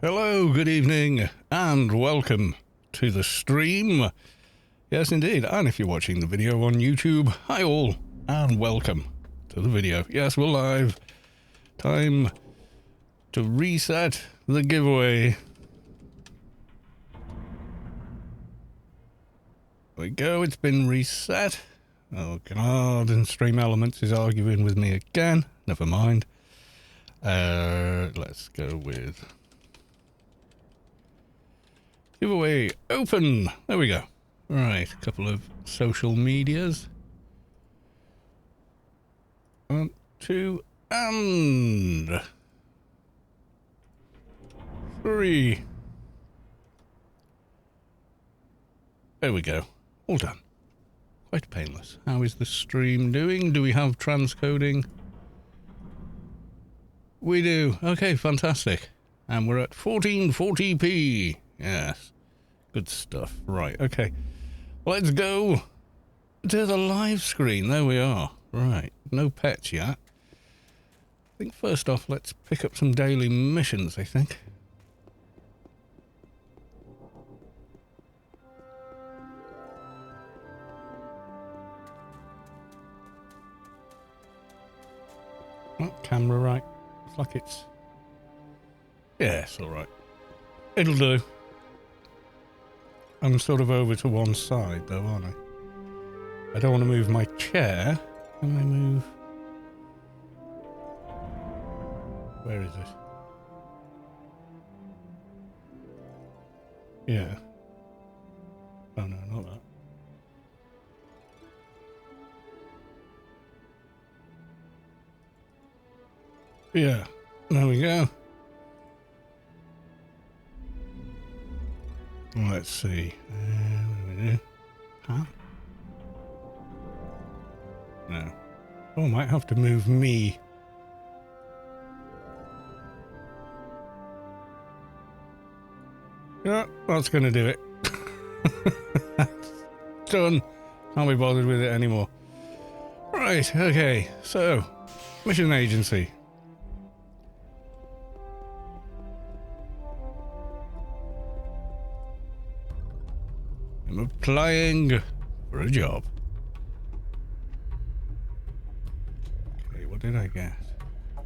Hello, good evening, and welcome to the stream. Yes, indeed, and if you're watching the video on YouTube, hi all, and welcome to the video. Yes, we're live. Time to reset the giveaway. There we go, it's been reset. Oh god, and Stream Elements is arguing with me again. Never mind. Let's go with... giveaway open. There we go. Right, a couple of social medias. 1, 2, and 3. There we go. All done. Quite painless. How is the stream doing? Do we have transcoding? We do. Okay, fantastic. And we're at 1440p. Yes. Good stuff. Right, okay. Let's go to the live screen. There we are. Right. No pets yet. I think first off, let's pick up some daily missions, I think. Oh, camera right. It's like it's... yeah, it's alright. It'll do. I'm sort of over to one side though, aren't I? I don't want to move my chair. Can I move? Where is it? Yeah. Oh no, not that. Yeah. There we go. Let's see. What do we do? Huh? No. Oh, I might have to move me. Yeah, that's going to do it. Done. Can't be bothered with it anymore. Right, okay. So, mission agency. I'm applying for a job. Okay, what did I get?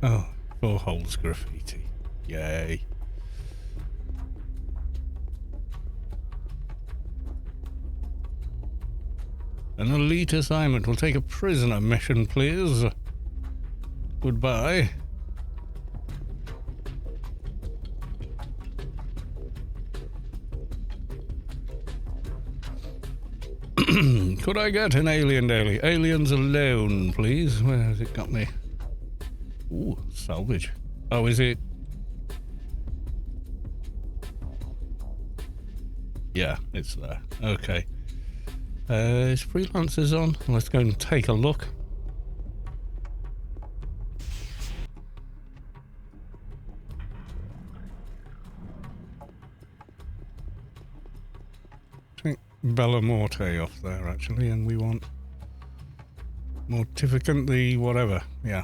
Oh, 4 holes graffiti. Yay. An elite assignment. We'll take a prisoner mission, please. Goodbye. Could I get an alien daily? Aliens alone, please. Where has it got me? Ooh, salvage. Oh, is it? Yeah, it's there. Okay. Is freelancers on? Let's go and take a look. Bella Morte off there actually, and we want Mortificant the whatever, yeah.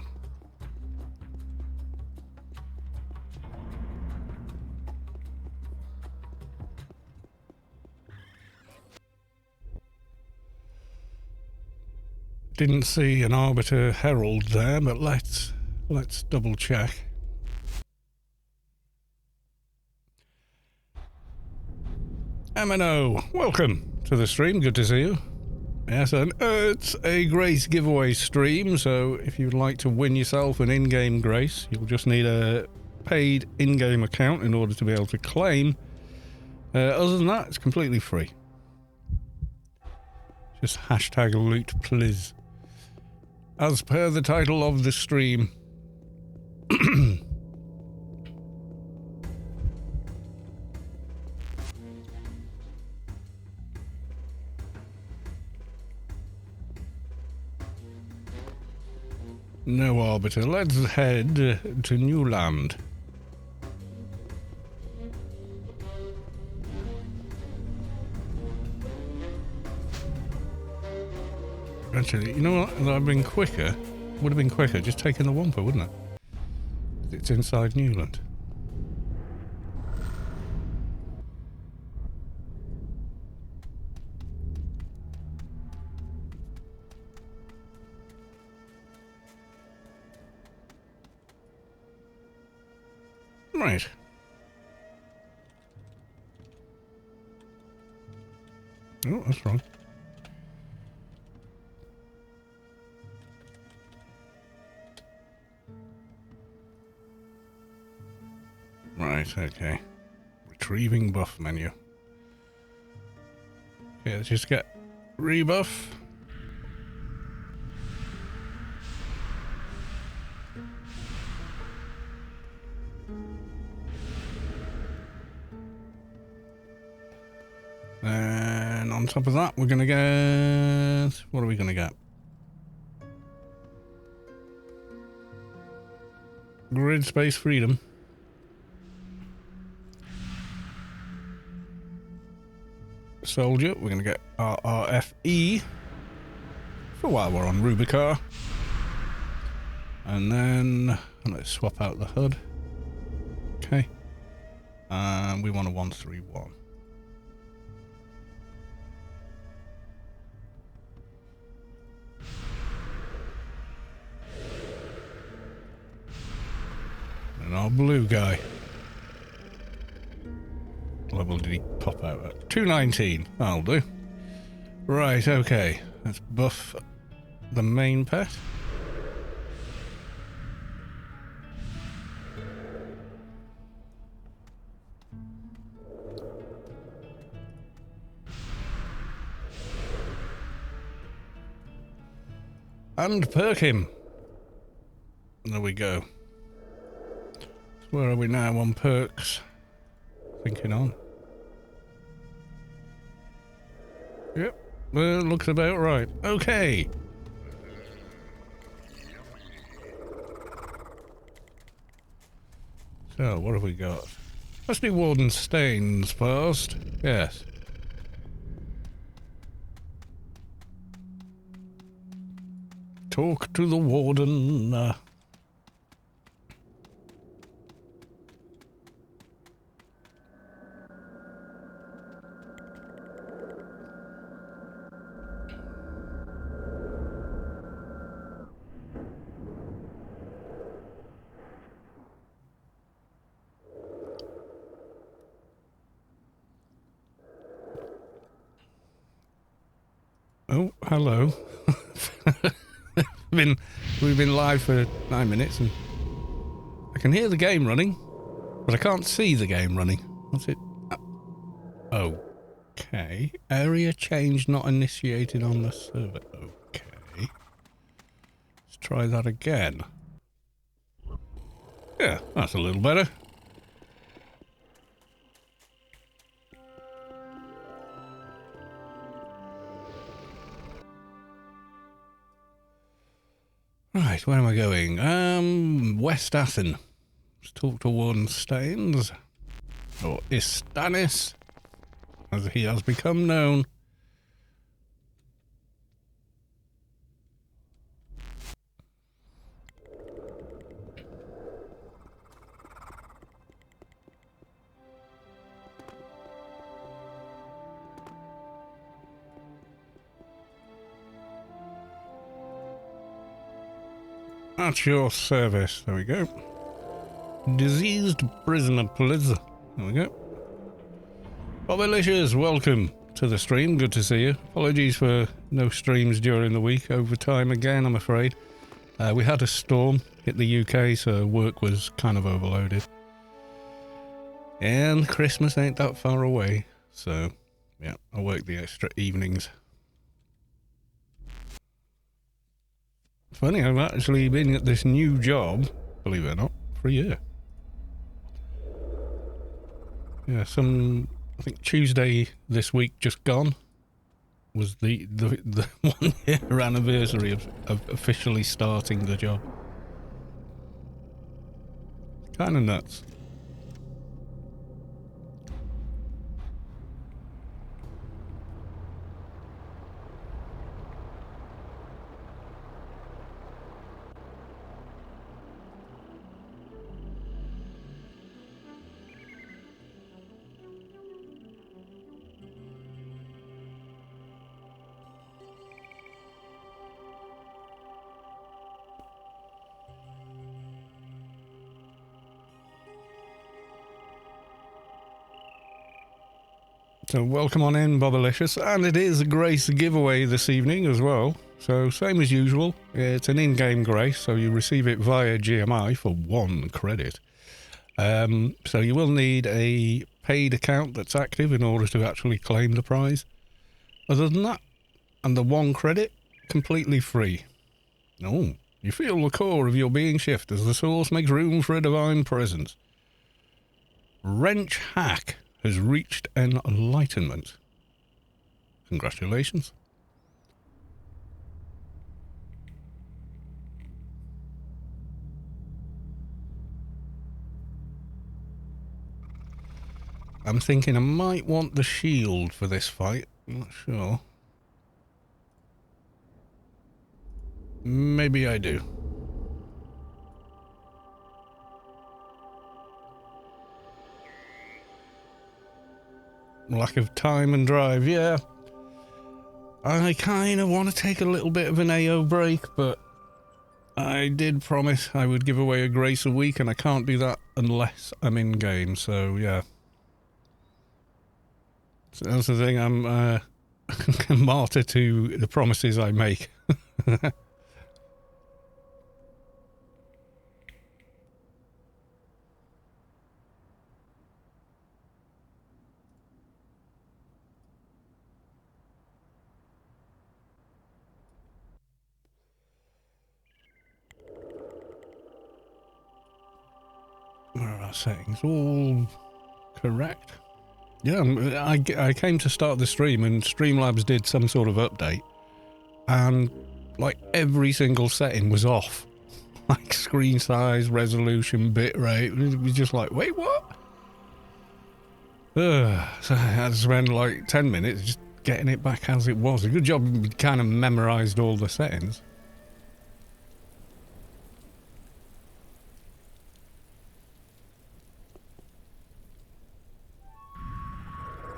Didn't see an Arbiter Herald there, but let's double check. MNO, welcome to the stream, good to see you. Yes, and it's a Grace giveaway stream, so if you'd like to win yourself an in-game Grace, you'll just need a paid in-game account in order to be able to claim. Other than that, it's completely free. Just hashtag loot, please. As per the title of the stream. No Arbiter. Let's head to Newland. Actually, you know what? That would have been quicker. Would have been quicker just taking the Wampa, wouldn't it? It's inside Newland. Right. Oh, that's wrong. Right, okay. Retrieving buff menu. Okay, let's just get rebuff. And on top of that, we're gonna get... What are we gonna get? Grid space freedom. Soldier, we're gonna get RRFE for while we're on Rubicar. And then let's swap out the HUD. Okay. And we want a 131. And our blue guy. What level did he pop out at? 219. That'll do. Right, okay. Let's buff the main pet. And perk him. There we go. So where are we now on perks? Thinking on. Yep, well, looks about right. Okay. So, what have we got? Must be Warden Stains first. Yes. Talk to the Warden. Oh, hello. We've been live for 9 minutes and I can hear the game running, but I can't see the game running. What's it? Okay. Area change not initiated on the server. Okay. Let's try that again. Yeah, that's a little better. Right, where am I going? West Athens. Let's talk to Warden Stains. Or Istanis, as he has become known. At your service. There we go. Diseased prisoner, please. There we go. Bobbylicious, welcome to the stream. Good to see you. Apologies for no streams during the week. Overtime again, I'm afraid. We had a storm hit the UK, so work was kind of overloaded. And Christmas ain't that far away. So, yeah, I work the extra evenings. Funny, I've actually been at this new job, believe it or not, for a year. Yeah, I think Tuesday this week just gone was the 1 year anniversary of officially starting the job. Kind of nuts. So welcome on in, Bobalicious, and it is a Grace giveaway this evening as well. So same as usual, it's an in-game Grace, so you receive it via GMI for 1 credit. So you will need a paid account that's active in order to actually claim the prize. Other than that, and the 1 credit, completely free. Oh, you feel the core of your being shift as the source makes room for a divine presence. Wrench Hack has reached enlightenment. Congratulations. I'm thinking I might want the shield for this fight. I'm not sure. Maybe I do. Lack of time and drive, yeah. I kind of want to take a little bit of an AO break, but I did promise I would give away a Grace a week, and I can't do that unless I'm in game, so yeah. So that's the thing, I'm a martyr to the promises I make. Where are our settings? All correct. Yeah, I came to start the stream and Streamlabs did some sort of update, and like every single setting was off. Like screen size, resolution, bitrate. It was just like, wait, what? So I had to spend like 10 minutes just getting it back as it was. A good job we kind of memorised all the settings.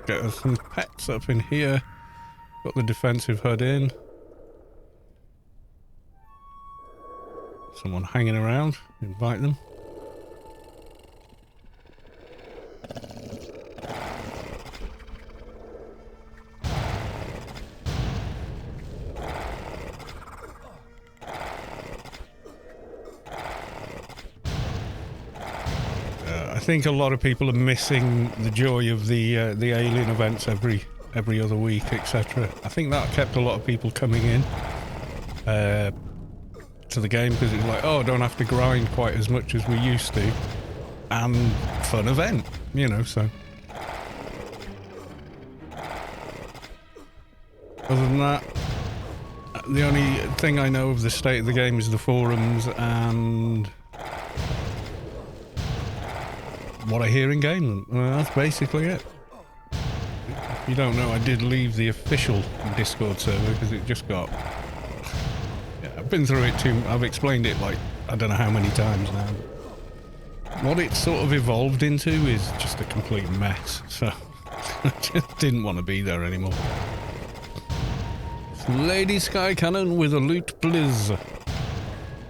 Get us some pets up in here. Got the defensive HUD in. Someone hanging around. Invite them. I think a lot of people are missing the joy of the alien events every other week, etc. I think that kept a lot of people coming in to the game because it's like, oh, I don't have to grind quite as much as we used to, and fun event, you know. So other than that, the only thing I know of the state of the game is the forums and what I hear in game. That's basically it. If you don't know, I did leave the official Discord server because it just got... Yeah, I've been through it too. I've explained it like I don't know how many times now. What it sort of evolved into is just a complete mess. So I just didn't want to be there anymore. Ladyskycannon with a loot blizz.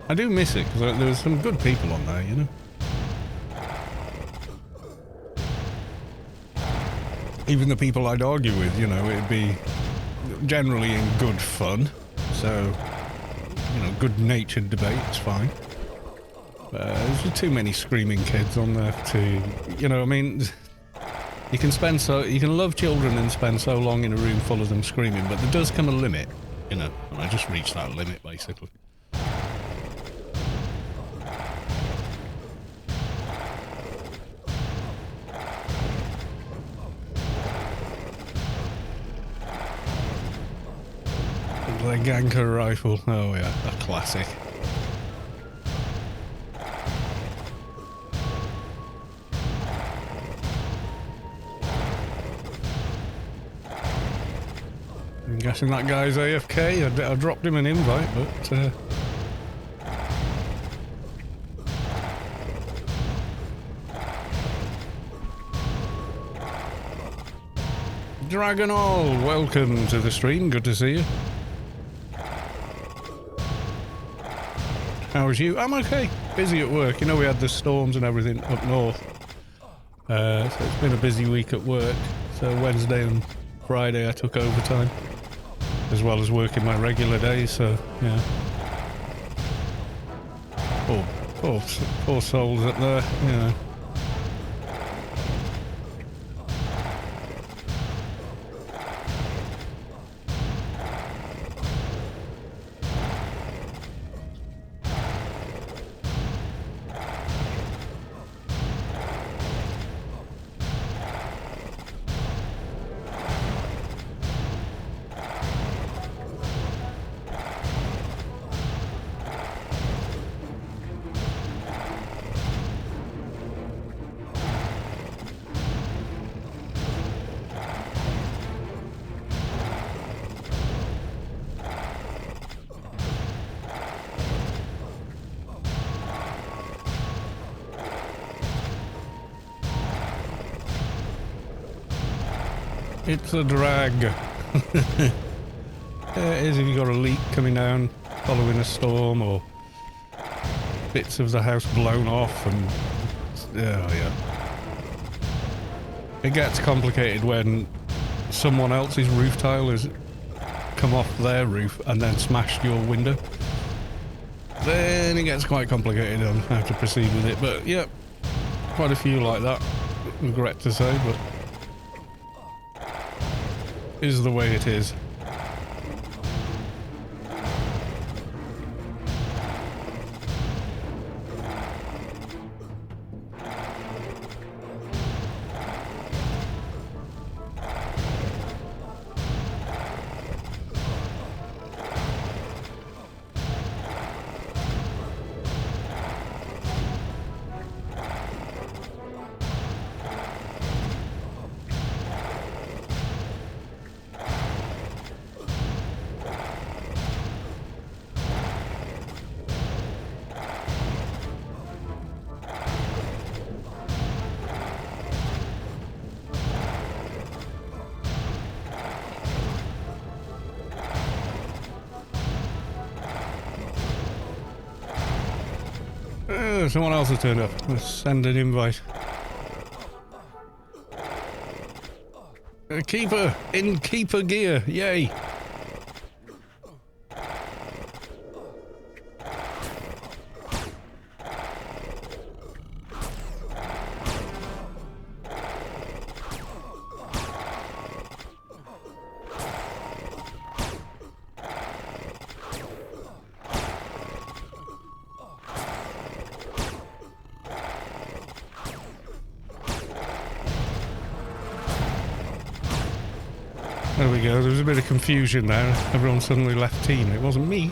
I do miss it because there were some good people on there, you know. Even the people I'd argue with, you know, it'd be generally in good fun. So, you know, good-natured debate, it's fine. There's too many screaming kids on there to, you know, I mean, you can love children and spend so long in a room full of them screaming, but there does come a limit, you know, and I just reached that limit, basically. The Ganker rifle, oh yeah, a classic. I'm guessing that guy's AFK. I dropped him an invite, but Dragon All, welcome to the stream, good to see you. How's you? I'm okay. Busy at work. You know, we had the storms and everything up north. So it's been a busy week at work. So Wednesday and Friday I took overtime, as well as working my regular days, so yeah. Poor souls up there, you know. It's a drag. Yeah, it is if you've got a leak coming down following a storm, or bits of the house blown off, and yeah. It gets complicated when someone else's roof tile has come off their roof and then smashed your window. Then it gets quite complicated on how to proceed with it, but yeah, quite a few like that, regret to say, but is the way it is. Someone else has turned up. Let's send an invite. Keeper in keeper gear. Yay. There we go, there was a bit of confusion there. Everyone suddenly left team. It wasn't me.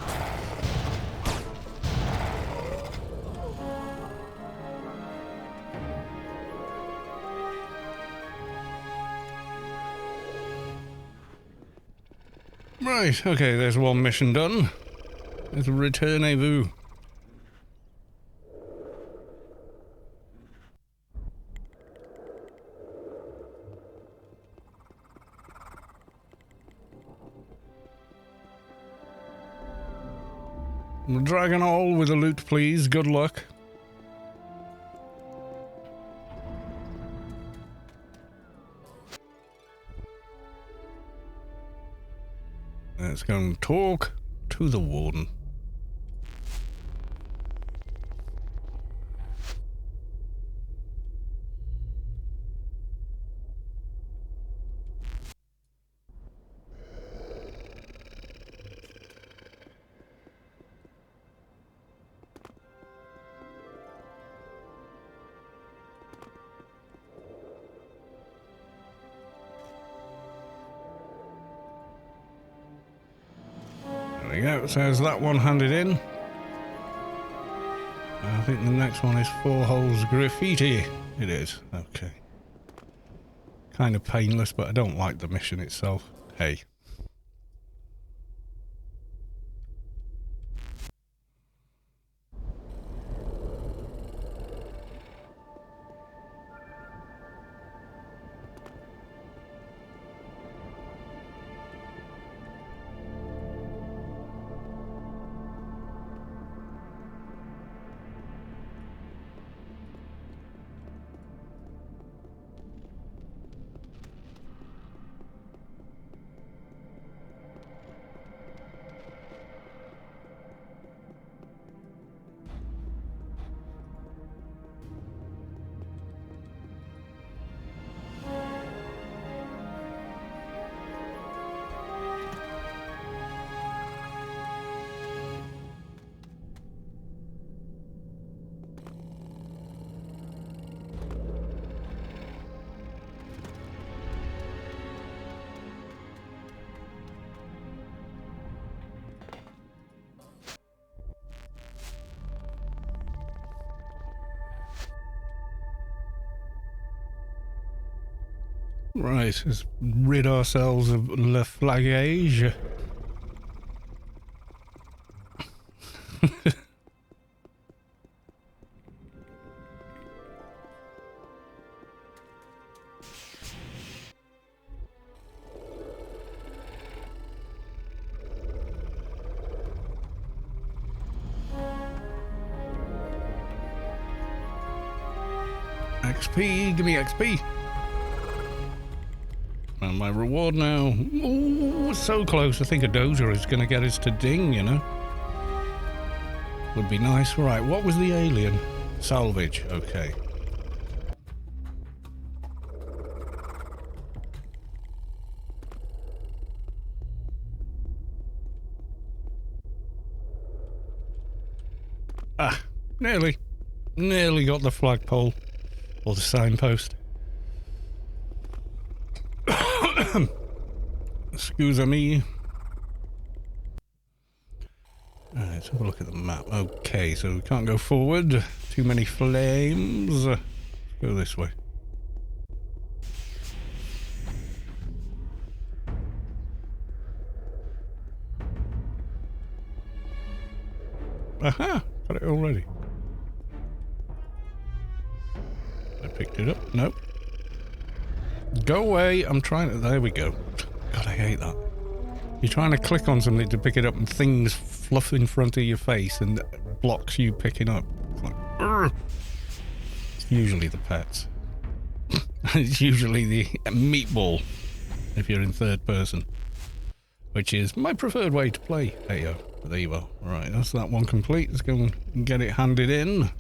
Right, okay, there's one mission done. There's a Returnez-vous. Dragon all with the loot, please. Good luck. Let's go and talk to the warden. There we go, so there's that one handed in. I think the next one is 4 holes graffiti. It is, okay. Kind of painless, but I don't like the mission itself. Hey. Right, let's rid ourselves of le flagage. XP, give me XP. And my reward now. Ooh, so close. I think a Doja is going to get us to ding, you know. Would be nice. Right, what was the alien? Salvage, okay. Ah, nearly. Nearly got the flagpole. Or the signpost. Excuse me. Alright, let's have a look at the map. Okay, so we can't go forward. Too many flames. Let's go this way. Aha! Got it already. I picked it up. Nope. Go away. I'm trying to... There we go. God, I hate that. You're trying to click on something to pick it up and things fluff in front of your face and blocks you picking up. It's like... Urgh. It's usually the pets. It's usually the meatball if you're in third person. Which is my preferred way to play. Hey, yo. There you are. Right, that's that one complete. Let's go and get it handed in.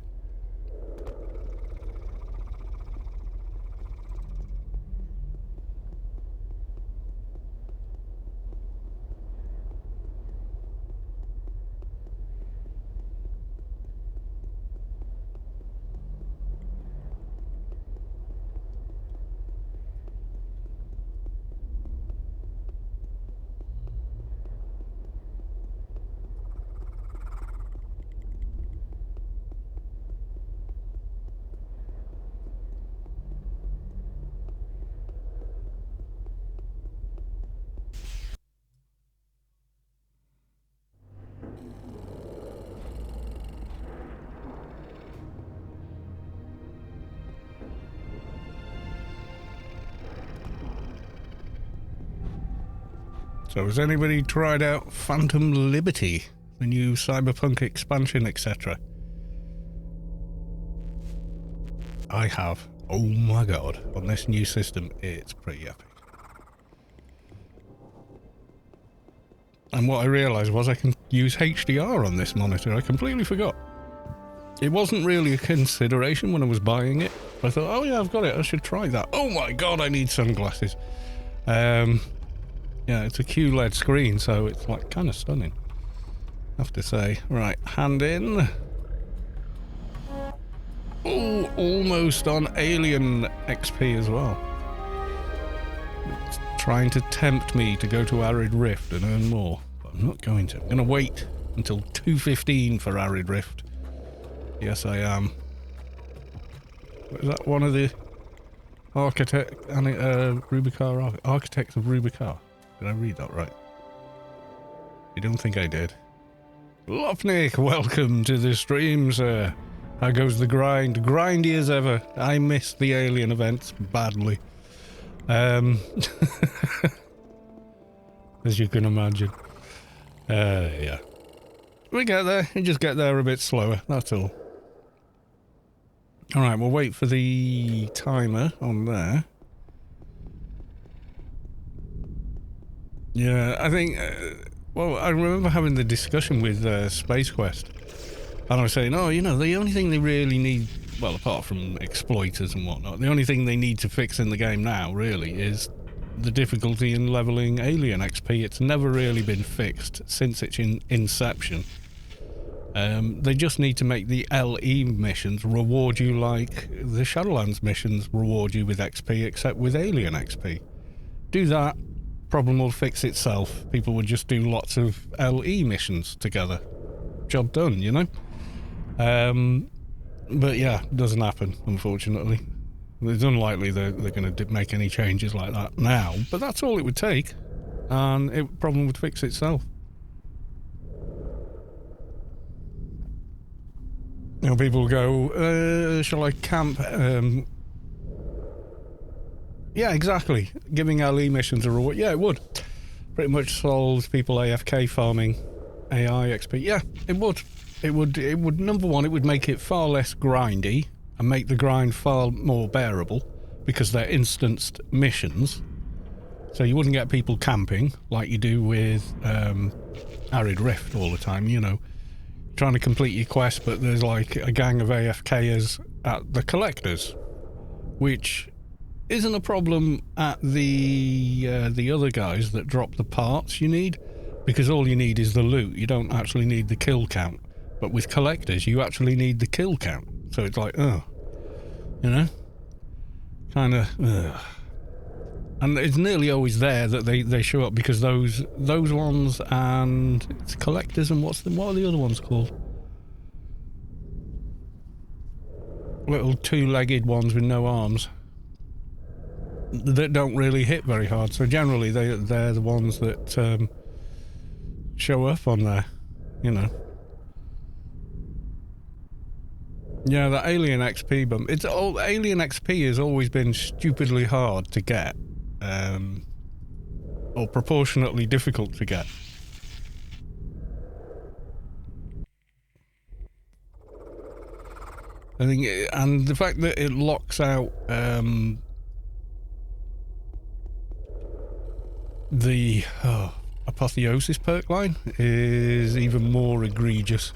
So has anybody tried out Phantom Liberty, the new Cyberpunk expansion, etc.? I have. Oh my god, on this new system, it's pretty epic. And what I realised was I can use HDR on this monitor. I completely forgot. It wasn't really a consideration when I was buying it. But I thought, oh yeah, I've got it, I should try that. Oh my god, I need sunglasses. Yeah, it's a QLED screen, so it's like kind of stunning, I have to say. Right, hand in. Oh, almost on Alien XP as well. It's trying to tempt me to go to Arid Rift and earn more, but I'm not going to. I'm going to wait until 2:15 for Arid Rift. Yes, I am. Is that one of the architects of Rubicar? Did I read that right? You don't think I did? Lopnik, welcome to the stream, sir. How goes the grind? Grindy as ever. I missed the alien events badly. As you can imagine. Yeah. We get there. You just get there a bit slower, that's all. Alright, we'll wait for the timer on there. Yeah, I think... well, I remember having the discussion with Space Quest. And I was saying, oh, you know, the only thing they really need... Well, apart from exploiters and whatnot, the only thing they need to fix in the game now, really, is the difficulty in leveling Alien XP. It's never really been fixed since its inception. They just need to make the LE missions reward you like the Shadowlands missions reward you with XP, except with Alien XP. Do that, problem will fix itself. People would just do lots of LE missions together. Job done, you know? But yeah, doesn't happen, unfortunately. It's unlikely they're going to make any changes like that now, but that's all it would take, and the problem would fix itself. You know, people go, shall I camp? Yeah, exactly. Giving LE missions a reward. Yeah, it would. Pretty much solves people AFK farming AI XP. Yeah, it would. It would, number one, it would make it far less grindy and make the grind far more bearable because they're instanced missions. So you wouldn't get people camping like you do with Arid Rift all the time, you know, trying to complete your quest, but there's like a gang of AFKers at the collectors, which isn't a problem at the other guys that drop the parts you need, because all you need is the loot. You don't actually need the kill count. But with collectors, you actually need the kill count. So it's like, you know, kind of, and it's nearly always there that they show up, because those ones, and it's collectors, and what are the other ones called? Little two-legged ones with no arms that don't really hit very hard. So generally they're the ones that show up on there, you know. Yeah, the Alien XP bump. Alien XP has always been stupidly hard to get, or proportionately difficult to get. I think, and the fact that it locks out the Apotheosis perk line is even more egregious.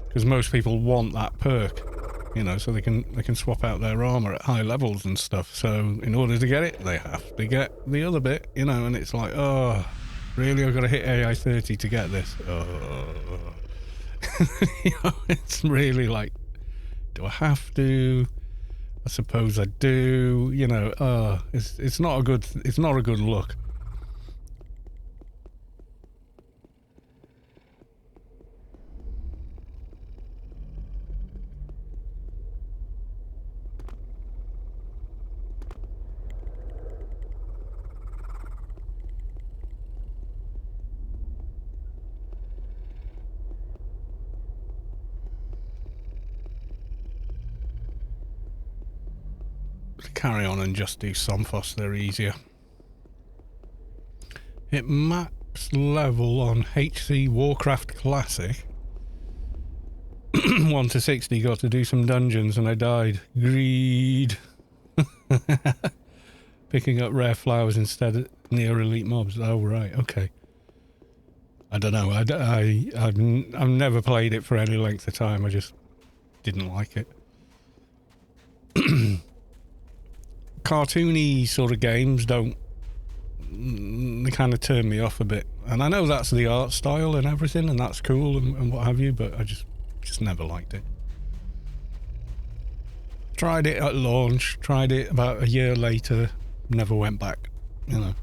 Because most people want that perk, you know, so they can swap out their armor at high levels and stuff. So in order to get it, they have to get the other bit, you know, and it's like, oh, really? I've got to hit AI 30 to get this. Oh. You know, it's really like, do I have to? I suppose I do. You know, it's not a good look. Carry on and just do Somphos, they're easier. Hit max level on HC Warcraft Classic. 1 to 60, got to do some dungeons and I died. Greed. Picking up rare flowers instead of near elite mobs. Oh, right, okay. I don't know, I've never played it for any length of time, I just didn't like it. Cartoony sort of games they kind of turn me off a bit, and I know that's the art style and everything, and that's cool and what have you, but I just never liked it. Tried it at launch, tried it about a year later, never went back, you know.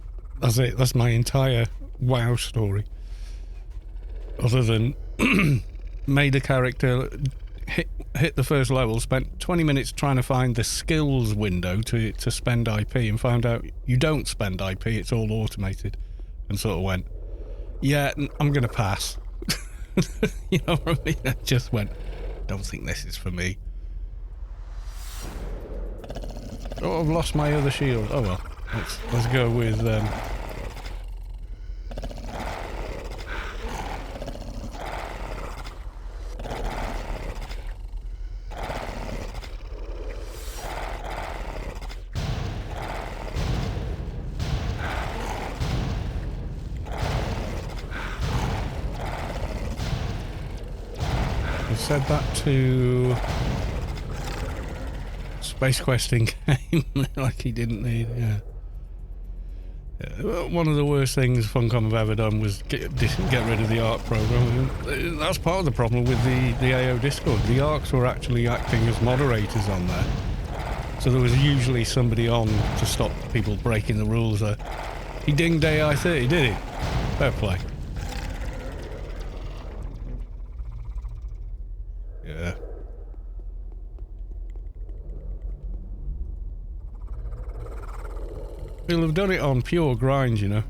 That's it, that's my entire WoW story, other than made a character, hit the first level, spent 20 minutes trying to find the skills window to spend IP, and found out you don't spend IP, it's all automated, and sort of went, yeah, I'm gonna pass. You know what I mean? I just went, don't think this is for me. Oh, I've lost my other shield. Oh well, let's go with said that to Space Questing game like he didn't need, yeah. One of the worst things Funcom have ever done was get rid of the ARC program. That's part of the problem with the AO Discord. The ARCs were actually acting as moderators on there. So there was usually somebody on to stop people breaking the rules. He dinged AI 30, did he? Fair play. Yeah. We'll have done it on pure grind, you know.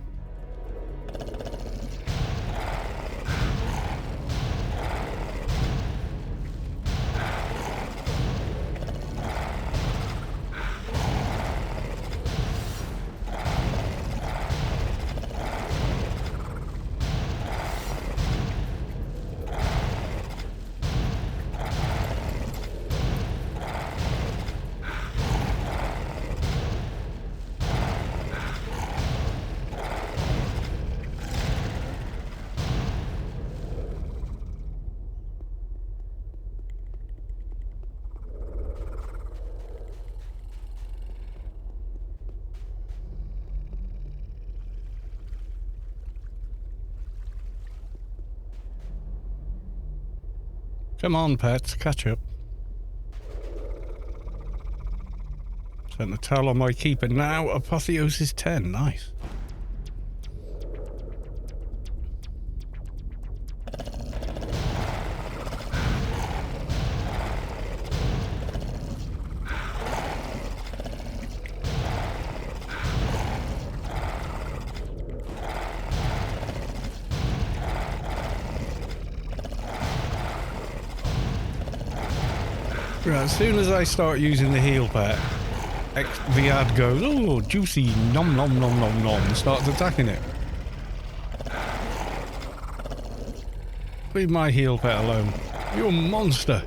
Come on, pets, catch up. Sent the towel on my keeper now. Apotheosis 10, nice. Right, as soon as I start using the heal pet, the ad goes, oh, juicy, nom nom nom nom nom, and starts attacking it. Leave my heal pet alone. You're a monster.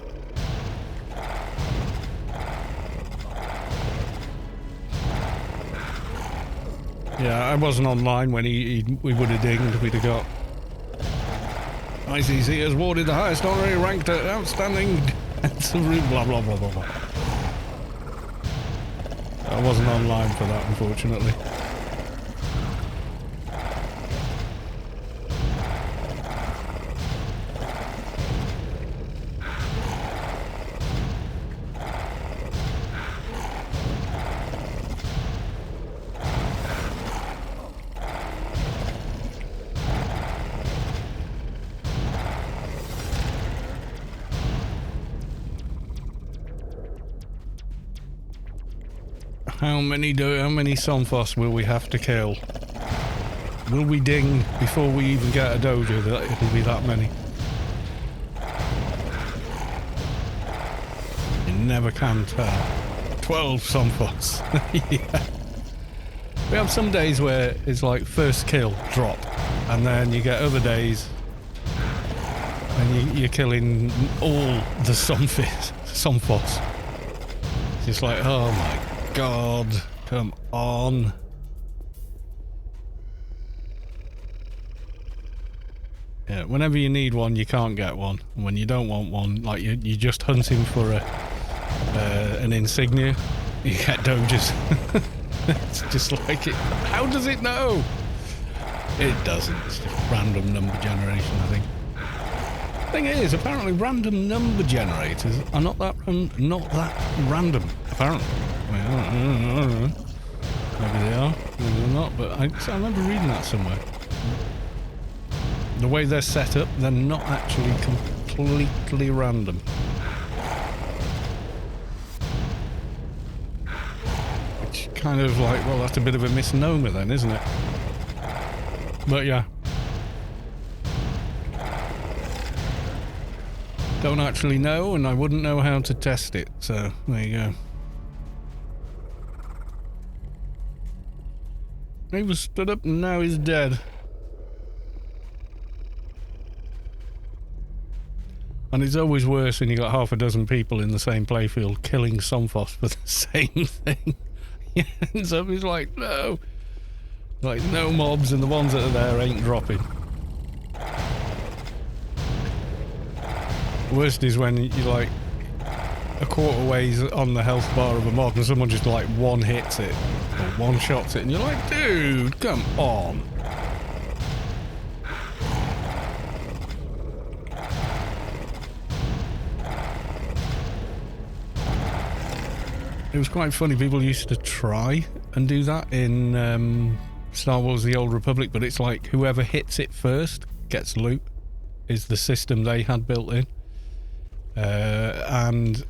Yeah, I wasn't online when we would have dinged, we'd have got. ICC has awarded the highest honorary ranked outstanding blah blah blah blah blah. I wasn't online for that, unfortunately. How many Somphos will we have to kill? Will we ding before we even get a dojo that it'll be that many? You never can tell. 12 Somphos. Yeah. We have some days where it's like first kill, drop, and then you get other days and you're killing all the Somphos. It's just like, oh my God, come on. Yeah, whenever you need one, you can't get one. And when you don't want one, like you're just hunting for an insignia, you get dojas. It's just like it. How does it know? It doesn't. It's just random number generation, I think. Thing is, apparently random number generators are not that random. Apparently. I don't know. Maybe they are, maybe they're not, but I remember reading that somewhere. The way they're set up, they're not actually completely random. Which kind of like, well, that's a bit of a misnomer then, isn't it? But yeah. Don't actually know, and I wouldn't know how to test it, so there you go. He was stood up and now he's dead. And it's always worse when you got half a dozen people in the same playfield killing Somphos for the same thing. He ends up, he's like, no. Like, no mobs, and the ones that are there ain't dropping. Worst is when you're like a quarter ways on the health bar of a mob and someone just like one hits it. One shots it and you're like, dude, come on. It was quite funny, people used to try and do that in Star Wars The Old Republic, but it's like whoever hits it first gets loot, is the system they had built in. And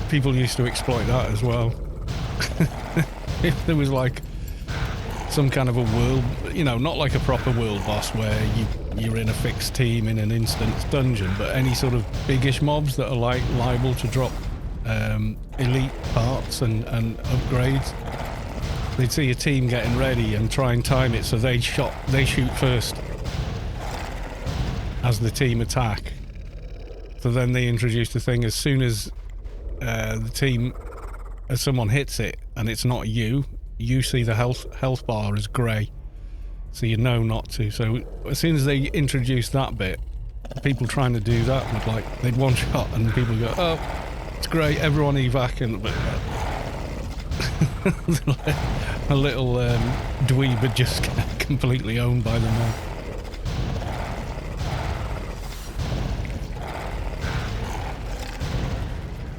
people used to exploit that as well. if there was like some kind of a world, you know, not like a proper world boss where you're in a fixed team in an instance dungeon, but any sort of biggish mobs that are like liable to drop elite parts and upgrades. They'd see a team getting ready and try and time it so they shoot first as the team attack. So then they introduce the thing, as soon as as someone hits it and it's not you see the health bar as grey, so you know not to. So as soon as they introduce that bit, people trying to do that would like, they'd one shot and people go, oh, it's great, everyone evac, and a little dweeb had just get completely owned by them all.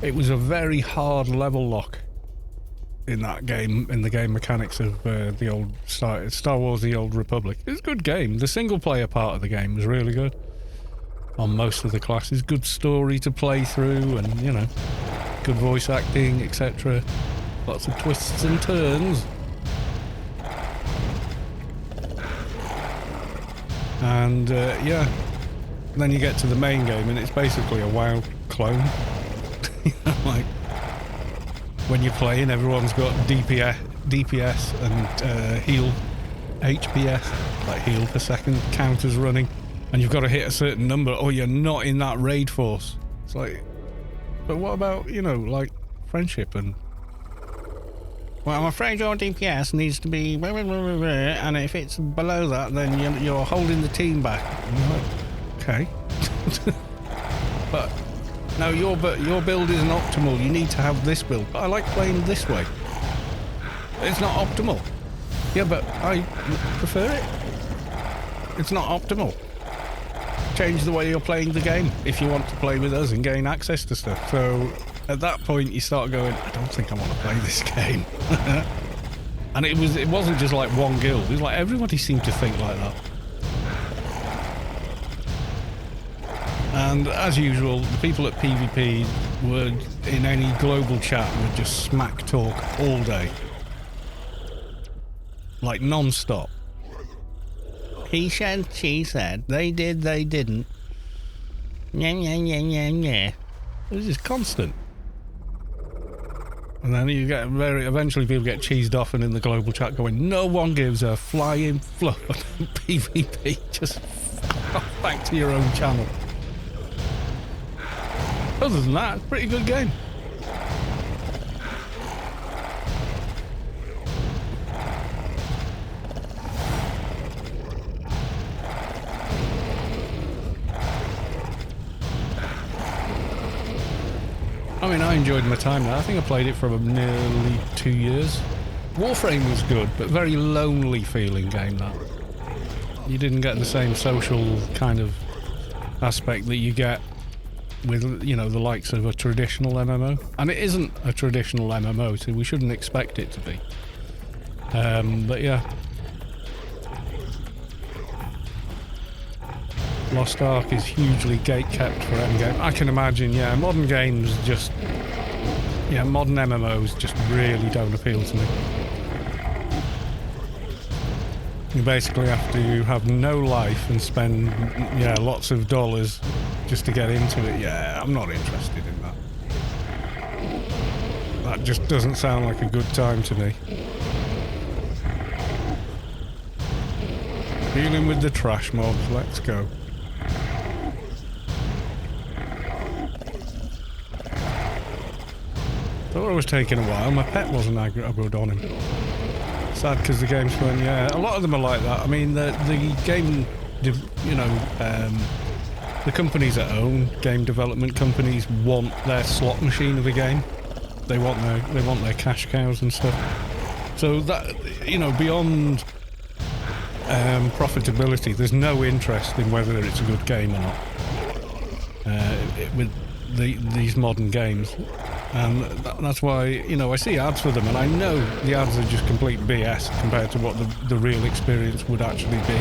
It was a very hard level lock in that game, in the game mechanics of the old Star Wars The Old Republic. It's a good game. The single player part of the game was really good on most of the classes. Good story to play through, and you know, good voice acting, etc. Lots of twists and turns. And yeah, then you get to the main game and it's basically a WoW clone. You know, like when you're playing, everyone's got DPS and heal HPS, like heal per second counters running, and you've got to hit a certain number or you're not in that raid force. It's like, but what about, you know, like friendship and, well, I'm afraid your DPS needs to be blah, blah, blah, blah, blah, and if it's below that, then you're holding the team back. And you're like, okay. But no, your build isn't optimal. You need to have this build. But I like playing this way. It's not optimal. Yeah, but I prefer it. It's not optimal. Change the way you're playing the game if you want to play with us and gain access to stuff. So at that point you start going, I don't think I want to play this game. And it wasn't just like one guild. It was like everybody seemed to think like that. And as usual, the people at PvP would, in any global chat, would just smack talk all day. Like non-stop. He said, she said, they did, they didn't. Yeah, yeah, yeah, yeah, yeah. It was just constant. And then you get eventually people get cheesed off and in the global chat going, no one gives a flying fluff about PvP. Just back to your own channel. Other than that, it's a pretty good game. I mean, I enjoyed my time there. I think I played it for nearly 2 years. Warframe was good, but very lonely feeling game, that. You didn't get the same social kind of aspect that you get with, you know, the likes of a traditional MMO. And it isn't a traditional MMO, so we shouldn't expect it to be. But yeah. Lost Ark is hugely gate-kept for endgame. I can imagine, yeah, modern games just... Yeah, modern MMOs just really don't appeal to me. You basically have to have no life and spend, yeah, lots of dollars just to get into it. Yeah, I'm not interested in that. That just doesn't sound like a good time to me. Dealing with the trash mobs, let's go. Thought it was taking a while. My pet wasn't aggroed on him. Sad because the game's fun. Yeah, a lot of them are like that. I mean, the game, you know, the companies that own game development companies want their slot machine of a game. They want their cash cows and stuff. So that, you know, beyond profitability, there's no interest in whether it's a good game or not with these modern games. And that's why, you know, I see ads for them and I know the ads are just complete BS compared to what the real experience would actually be.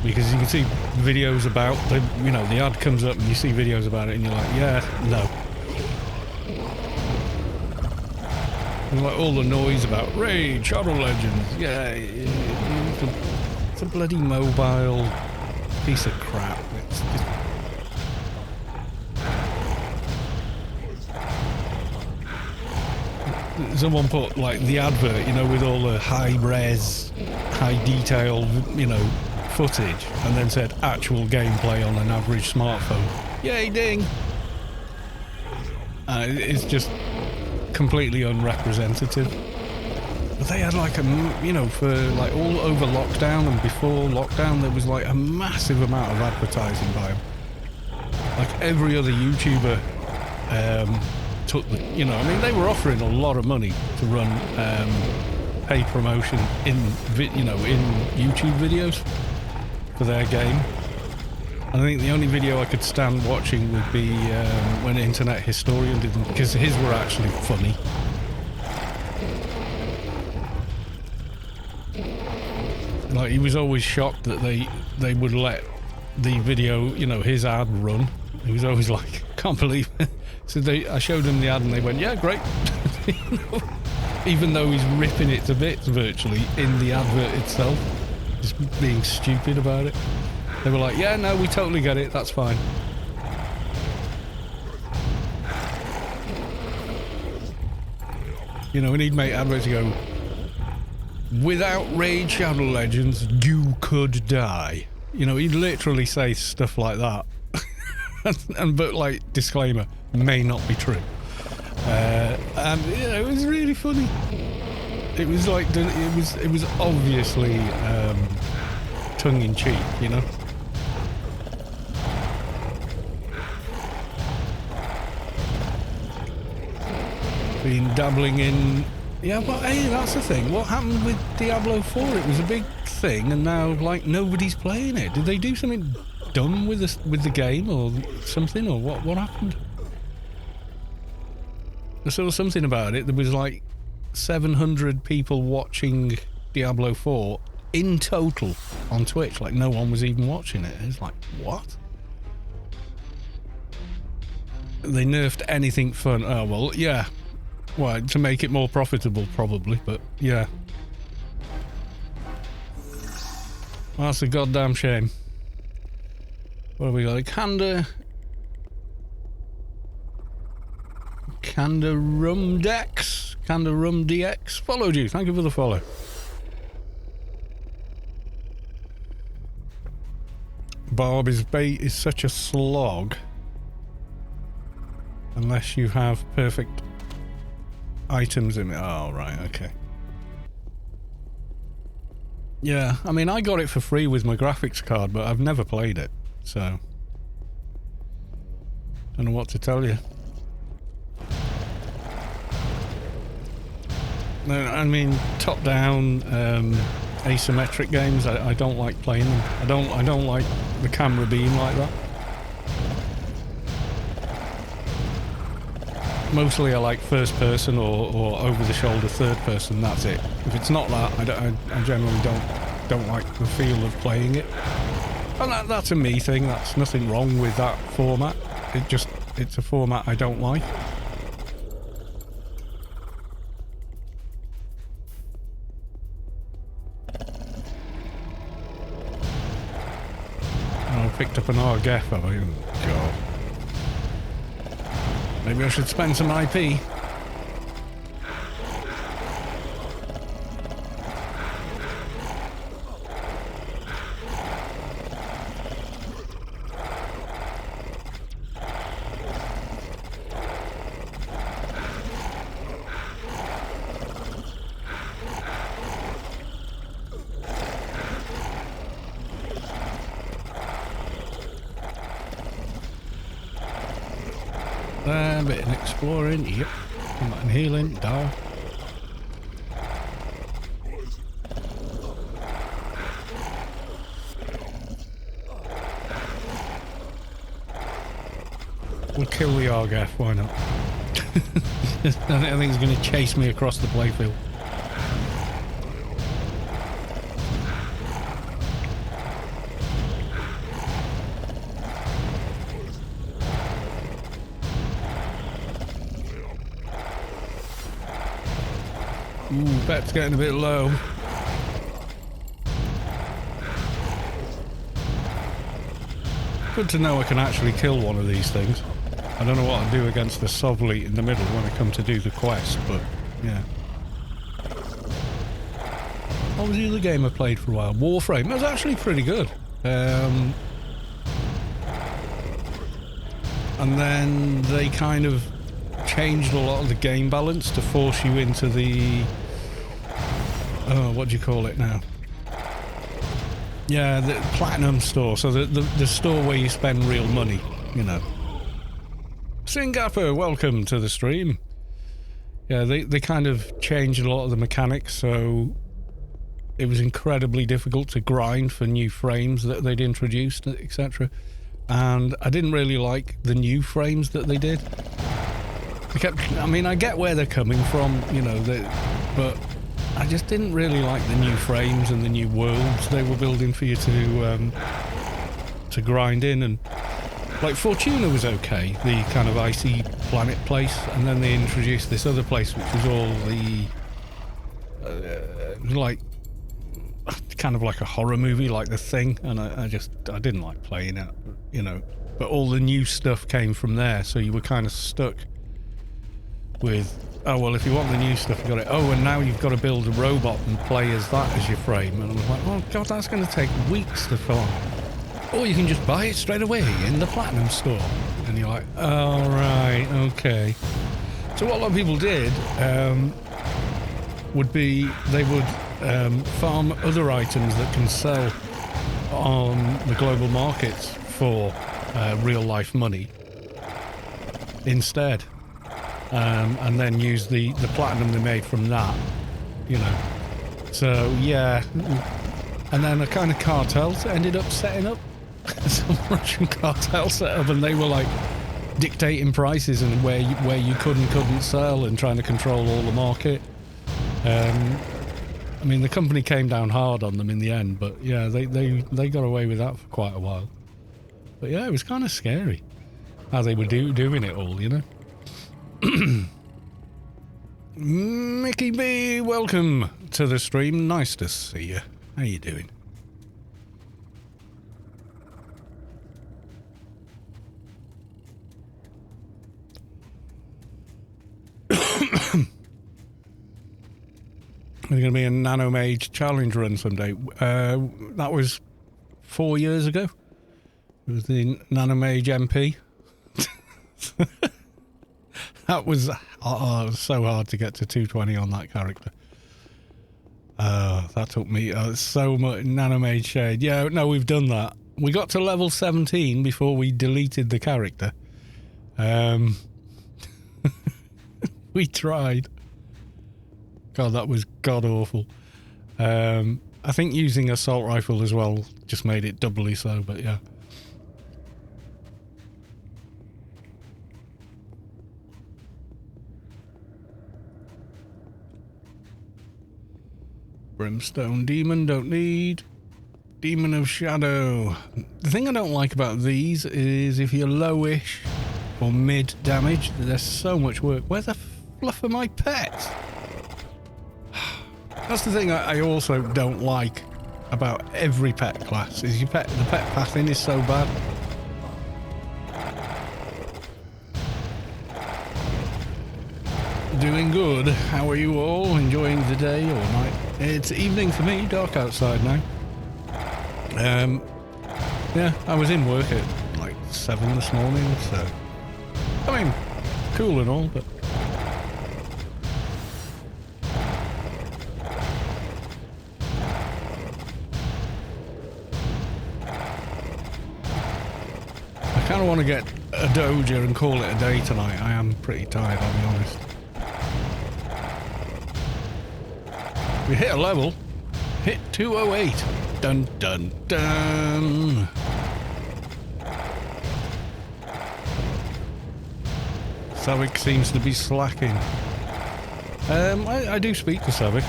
Because you can see videos about, you know, the ad comes up and you see videos about it and you're like, yeah, no. Like all the noise about Raid, Shadow Legends. Yeah, it's a bloody mobile piece of crap. It's just... Someone put like the advert, you know, with all the high res, high detail, you know, footage, and then said actual gameplay on an average smartphone. Yay, ding! It's just completely unrepresentative. But they had like a, you know, for like all over lockdown and before lockdown, there was like a massive amount of advertising by them. Like every other YouTuber took the, you know, I mean, they were offering a lot of money to run paid promotion in, you know, in YouTube videos for their game. I think the only video I could stand watching would be when Internet Historian did them, because his were actually funny. Like, he was always shocked that they would let the video, you know, his ad run. He was always like, can't believe it. So I showed him the ad and they went, yeah, great. You know? Even though he's ripping it to bits virtually in the advert itself, just being stupid about it. They were like, yeah, no, we totally get it, that's fine. You know, and he'd make adverts go, without Raid Shadow Legends, you could die. You know, he'd literally say stuff like that. But like, disclaimer, may not be true. And yeah, it was really funny. It was like, it was obviously tongue-in-cheek, you know. Been dabbling in, yeah, but hey, that's the thing. What happened with Diablo 4? It was a big thing, and now like nobody's playing it. Did they do something dumb with the game or something, or what happened? I saw something about it. There was like 700 people watching Diablo 4 in total on Twitch. Like no one was even watching it. It's like, what? They nerfed anything fun. Oh well, yeah. Well, to make it more profitable, probably, but yeah. Well, that's a goddamn shame. What have we got? Kanda Rum Dex? Kanda Rum DX? Followed you. Thank you for the follow. Barbie's bait is such a slog. Unless you have perfect items in it. Oh, right, okay. Yeah, I mean, I got it for free with my graphics card, but I've never played it, so don't know what to tell you. No, I mean, top-down, asymmetric games, I don't like playing them. I don't like the camera being like that. Mostly I like first person or over the shoulder third person, that's it. If it's not that, I generally don't like the feel of playing it. And that's a me thing, that's nothing wrong with that format. It's a format I don't like. Oh, I picked up an RGF, have I? Oh, God. Maybe I should spend some IP. A bit of exploring, yep. Combat and healing, down. We'll kill the Argath, why not? I think he's going to chase me across the playfield. Ooh, bet's getting a bit low. Good to know I can actually kill one of these things. I don't know what I'll do against the Sovli in the middle when I come to do the quest, but yeah. What was the other game I played for a while? Warframe. It was actually pretty good. And then they kind of changed a lot of the game balance to force you into the... Oh, what do you call it now? Yeah, the Platinum store. So the store where you spend real money, you know. Singapore, welcome to the stream. Yeah, they kind of changed a lot of the mechanics, so it was incredibly difficult to grind for new frames that they'd introduced, etc. And I didn't really like the new frames that they did. I mean, I get where they're coming from, you know, but I just didn't really like the new frames and the new worlds they were building for you to grind in. And like Fortuna was okay, the kind of icy planet place, and then they introduced this other place which was all the like kind of like a horror movie, like The Thing, and I didn't like playing it, you know. But all the new stuff came from there, so you were kind of stuck with, oh well, if you want the new stuff, you got it. Oh, and now you've got to build a robot and play as that as your frame. And I was like, oh god, that's going to take weeks to film. Or you can just buy it straight away in the Platinum store. And you're like, oh right, okay. So what a lot of people did would be they would farm other items that can sell on the global markets for real life money instead. And then use the platinum they made from that, you know. So yeah, and then a kind of cartels ended up setting up some Russian cartel set up, and they were like dictating prices and where you could and couldn't sell, and trying to control all the market. I mean, the company came down hard on them in the end, but yeah, they got away with that for quite a while. But yeah, it was kind of scary how they were doing it all, you know. Mickey B, welcome to the stream. Nice to see you. How you doing? There's going to be a Nanomage challenge run someday. That was 4 years ago. It was the Nanomage MP. That was so hard to get to 220 on that character. That took me so much. Nanomage Shade. Yeah, no, we've done that. We got to level 17 before we deleted the character. We tried. God, that was god-awful. I think using assault rifle as well just made it doubly so, but yeah. Brimstone Demon, don't need. Demon of Shadow. The thing I don't like about these is if you're lowish or mid damage, there's so much work. Where's the fluff of my pets? That's the thing I also don't like about every pet class, is the pet pathing is so bad. Doing good. How are you all? Enjoying the day or night? It's evening for me, dark outside now. Yeah, I was in work at like 7 this morning, so I mean, cool and all, but I kind of want to get a Doja and call it a day tonight. I am pretty tired, I'll be honest. We hit a level. Hit 208. Dun dun dun. Savik seems to be slacking. I do speak to Savik.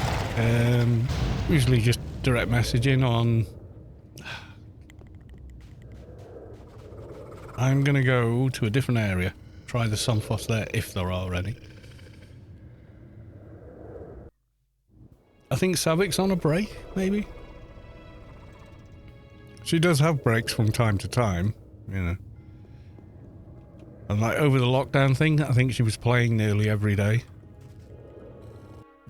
Usually just direct messaging on. I'm gonna go to a different area. Try the Sunfoss there if there are any. I think Savic's on a break, maybe? She does have breaks from time to time, you know. And like over the lockdown thing, I think she was playing nearly every day.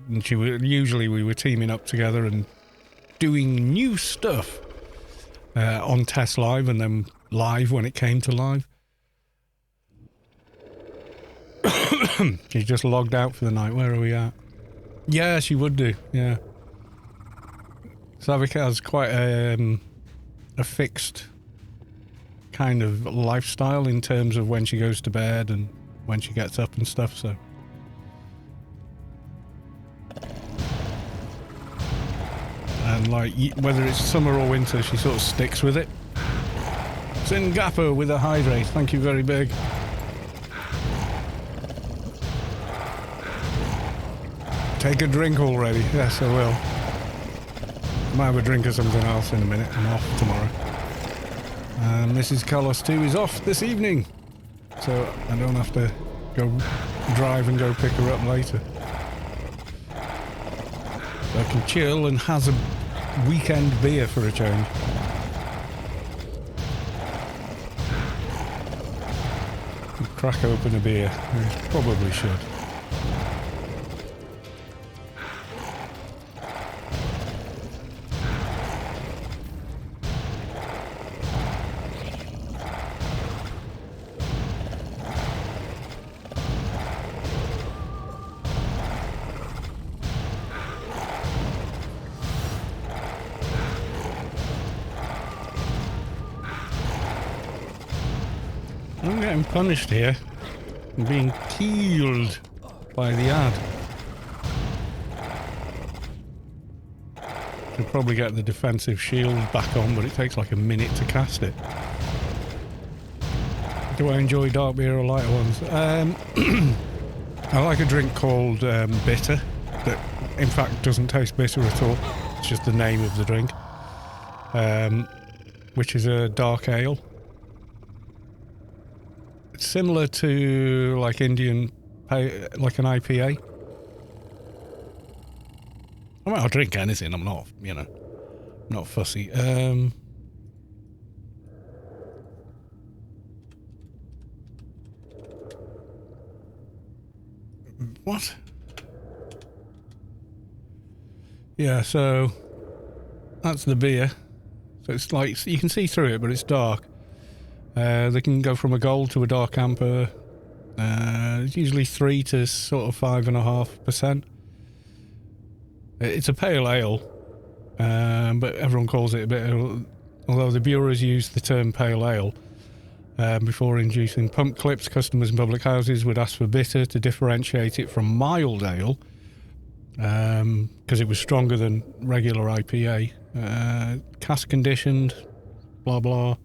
And usually we were teaming up together and doing new stuff on test live and then live when it came to live. She just logged out for the night. Where are we at? Yeah, she would do. Yeah. Savick has quite a fixed kind of lifestyle in terms of when she goes to bed and when she gets up and stuff, so. And like, whether it's summer or winter, she sort of sticks with it. Singapore with a hydrate. Thank you very big. Take a drink already. Yes, I will. Might have a drink of something else in a minute. I'm off tomorrow. And Mrs. Carlos 2 is off this evening. So I don't have to go drive and go pick her up later. So I can chill and has a weekend beer for a change. Crack open a beer. I probably should. I'm getting punished here. I'm being killed by the ad. Should probably get the defensive shield back on, but it takes like a minute to cast it. Do I enjoy dark beer or lighter ones? I like a drink called Bitter, that in fact doesn't taste bitter at all. It's just the name of the drink, which is a dark ale. It's similar to like Indian, like an IPA. I mean, I'll drink anything. I'm not, you know, not fussy. What? Yeah, so that's the beer. So it's like, you can see through it, but it's dark. They can go from a gold to a dark amber. It's usually 3 to sort of 5.5%. It's a pale ale, but everyone calls it a bit. Although the bureaus use the term pale ale before introducing pump clips, customers in public houses would ask for bitter to differentiate it from mild ale, because it was stronger than regular IPA. Cask conditioned, blah blah.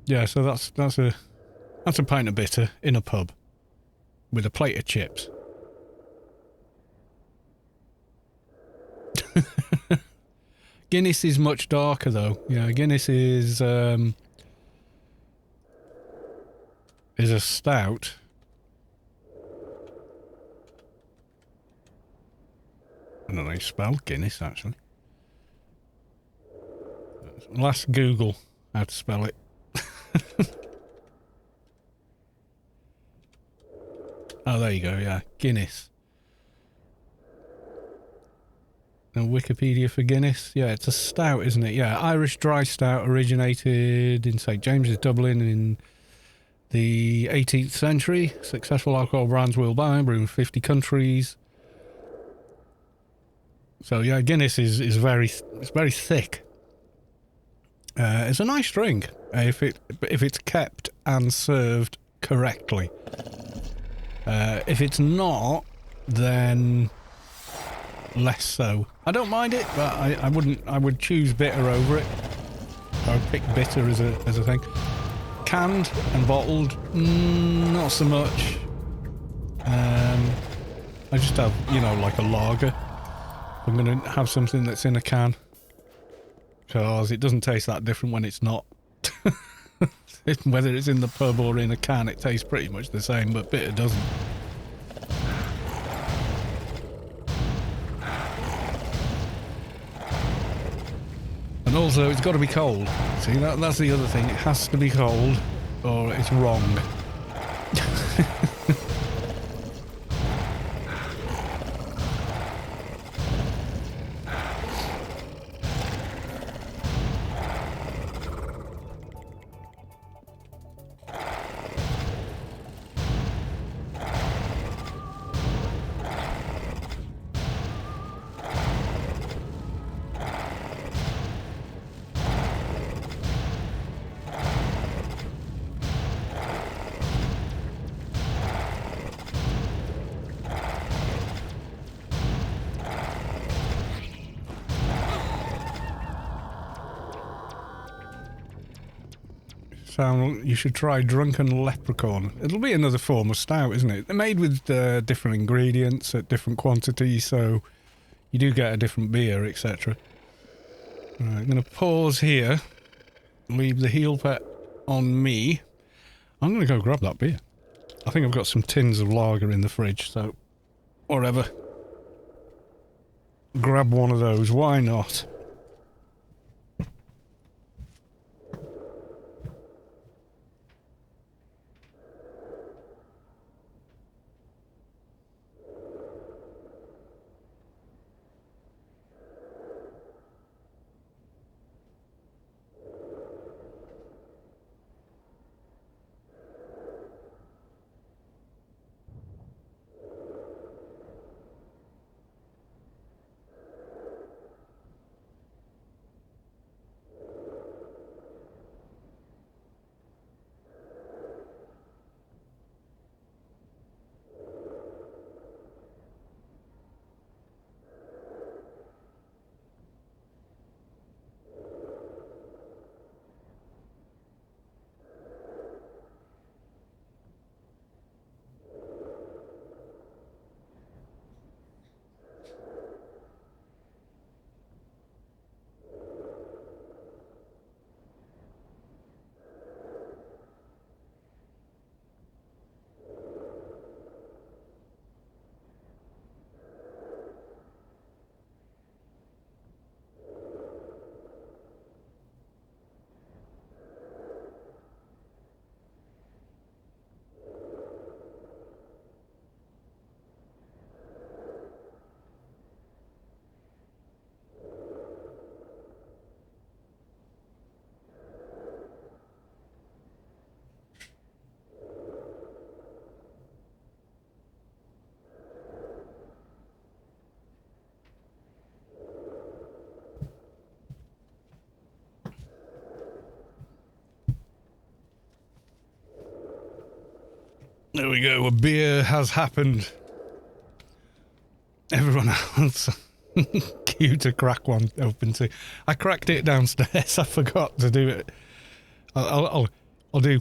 Yeah, so that's a pint of bitter in a pub with a plate of chips. Guinness is much darker though. Yeah, Guinness is a stout. I don't know how you spell Guinness actually. Last Google how to spell it. Oh, there you go, yeah. Guinness. And Wikipedia for Guinness. Yeah, it's a stout, isn't it? Yeah, Irish dry stout originated in St. James's, Dublin in the 18th century. Successful alcohol brands worldwide, brewed in 50 countries. So yeah, Guinness is very thick. It's a nice drink if it's kept and served correctly. If it's not, then less so. I don't mind it, but I wouldn't. I would choose bitter over it. I would pick bitter as a thing. Canned and bottled, not so much. I just have, you know, like a lager. I'm gonna have something that's in a can, because it doesn't taste that different when it's not. Whether it's in the pub or in a can, it tastes pretty much the same, but bitter doesn't. And also, it's got to be cold. See, that's the other thing. It has to be cold, or it's wrong. So you should try Drunken Leprechaun. It'll be another form of stout, isn't it? They're made with different ingredients at different quantities, so you do get a different beer, etc. Right, I'm going to pause here, leave the heel pet on me. I'm going to go grab that beer. I think I've got some tins of lager in the fridge, so whatever. Grab one of those, why not? There we go, a beer has happened. Everyone else queue to crack one open too. I cracked it downstairs, I forgot to do it. I'll do...